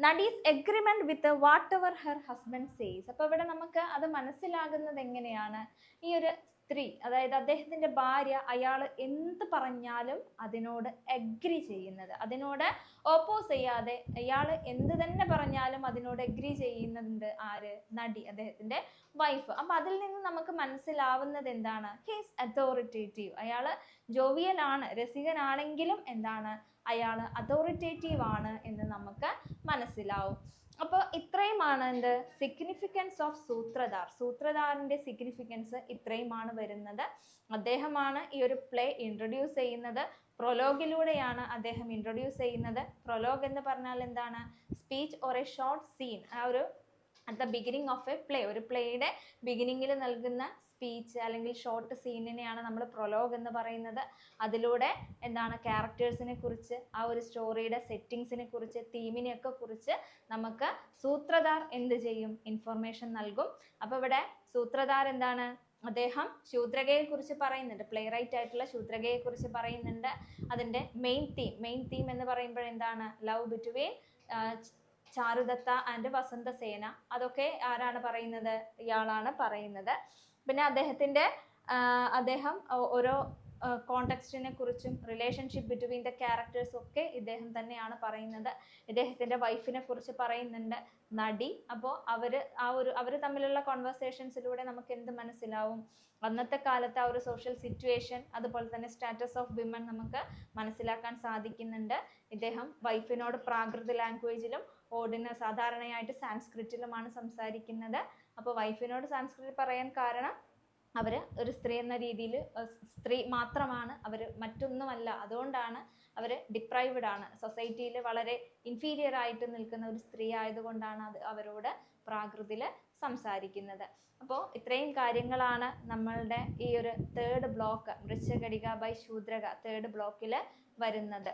Nati's agreement with whatever her husband says. അപ്പോൾ ഇവിടെ നമുക്ക് അത് മനസ്സിലാകുന്നത് എങ്ങനെയാണ്, ഈ ഒരു സ്ത്രീ അതായത് അദ്ദേഹത്തിന്റെ ഭാര്യ അയാൾ എന്ത് പറഞ്ഞാലും അതിനോട് എഗ്രി ചെയ്യുന്നത്, അതിനോട് ഓപ്പോസ് ചെയ്യാതെ അയാൾ എന്ത് തന്നെ പറഞ്ഞാലും അതിനോട് എഗ്രി ചെയ്യുന്നുണ്ട് ആര്, നടി, അദ്ദേഹത്തിന്റെ വൈഫ്. അപ്പൊ അതിൽ നിന്ന് നമുക്ക് മനസ്സിലാവുന്നത് എന്താണ്, ഹീസ് അതോറിറ്റേറ്റീവ്. അയാള് ജോവിയൽ ആണ്, രസികനാണെങ്കിലും എന്താണ്, അയാള് അതോറിറ്റേറ്റീവ് ആണ് എന്ന് നമുക്ക് മനസ്സിലാവും. അപ്പോൾ ഇത്രയുമാണ് എന്ത്, സിഗ്നിഫിക്കൻസ് ഓഫ് സൂത്രധാർ. സൂത്രധാറിന്റെ സിഗ്നിഫിക്കൻസ് ഇത്രയുമാണ് വരുന്നത്. അദ്ദേഹമാണ് ഈ ഒരു പ്ലേ ഇൻട്രൊഡ്യൂസ് ചെയ്യുന്നത്. പ്രൊലോഗിലൂടെയാണ് അദ്ദേഹം ഇൻട്രൊഡ്യൂസ് ചെയ്യുന്നത്. പ്രൊലോഗ് എന്ന് പറഞ്ഞാൽ എന്താണ്, speech or a short scene. ആ ഒരു at the beginning of a play, ഒരു പ്ലേയുടെ ബിഗിനിങ്ങിൽ നൽകുന്ന സ്പീച്ച് അല്ലെങ്കിൽ ഷോർട്ട് സീനിനെയാണ് നമ്മൾ പ്രൊലോഗ് എന്ന് പറയുന്നത്. അതിലൂടെ എന്താണ്, ക്യാരക്ടേഴ്സിനെ കുറിച്ച്, ആ ഒരു സ്റ്റോറിയുടെ സെറ്റിങ്സിനെ കുറിച്ച്, തീമിനെയൊക്കെ കുറിച്ച് നമുക്ക് സൂത്രധാർ എന്ത് ചെയ്യും, ഇൻഫർമേഷൻ നൽകും. അപ്പോൾ ഇവിടെ സൂത്രധാർ എന്താണ്, അദ്ദേഹം ശൂദ്രകയെ കുറിച്ച് പറയുന്നുണ്ട്, പ്ലേ റൈറ്റ് ആയിട്ടുള്ള ശൂദ്രകയെ കുറിച്ച് പറയുന്നുണ്ട്. അതിൻ്റെ മെയിൻ തീം എന്ന് പറയുമ്പോൾ എന്താണ്, love between Charudatta and Vasantasena. അതൊക്കെ ആരാണ് പറയുന്നത്, ഇയാളാണ് പറയുന്നത്. പിന്നെ അദ്ദേഹം ഓരോ കോണ്ടെക്സ്റ്റിനെ കുറിച്ചും റിലേഷൻഷിപ്പ് ബിറ്റ്വീൻ ദ ക്യാരക്ടേഴ്സ് ഒക്കെ ഇദ്ദേഹം തന്നെയാണ് പറയുന്നത്. ഇദ്ദേഹത്തിന്റെ വൈഫിനെ കുറിച്ച് പറയുന്നുണ്ട്, നടി. അപ്പോൾ അവര് തമ്മിലുള്ള കോൺവെർസേഷൻസിലൂടെ നമുക്ക് എന്ത് മനസ്സിലാവും, അന്നത്തെ കാലത്ത് ആ ഒരു സോഷ്യൽ സിറ്റുവേഷൻ, അതുപോലെ തന്നെ സ്റ്റാറ്റസ് ഓഫ് വിമൻ നമുക്ക് മനസ്സിലാക്കാൻ സാധിക്കുന്നുണ്ട്. ഇദ്ദേഹം വൈഫിനോട് പ്രാകൃത ലാംഗ്വേജിലും സാധാരണയായിട്ട് സാൻസ്ക്രിറ്റിലുമാണ് സംസാരിക്കുന്നത്. അപ്പോൾ വൈഫിനോട് സാൻസ്ക്രിറ്റ് പറയാൻ കാരണം അവർ ഒരു സ്ത്രീ എന്ന രീതിയിൽ സ്ത്രീ മാത്രമാണ്, അവർ മറ്റൊന്നുമല്ല. അതുകൊണ്ടാണ് അവർ ഡിപ്രൈവ്ഡ് ആണ്, സൊസൈറ്റിയിൽ വളരെ ഇൻഫീരിയർ ആയിട്ട് നിൽക്കുന്ന ഒരു സ്ത്രീ ആയതുകൊണ്ടാണ് അവരോട് പ്രാകൃതിൽ സംസാരിക്കുന്നത്. അപ്പോൾ ഇത്രയും കാര്യങ്ങളാണ് നമ്മളുടെ ഈ ഒരു തേർഡ് ബ്ലോക്ക്, മൃച്ഛകടിക ബൈ ശൂദ്രക തേർഡ് ബ്ലോക്കിൽ വരുന്നത്.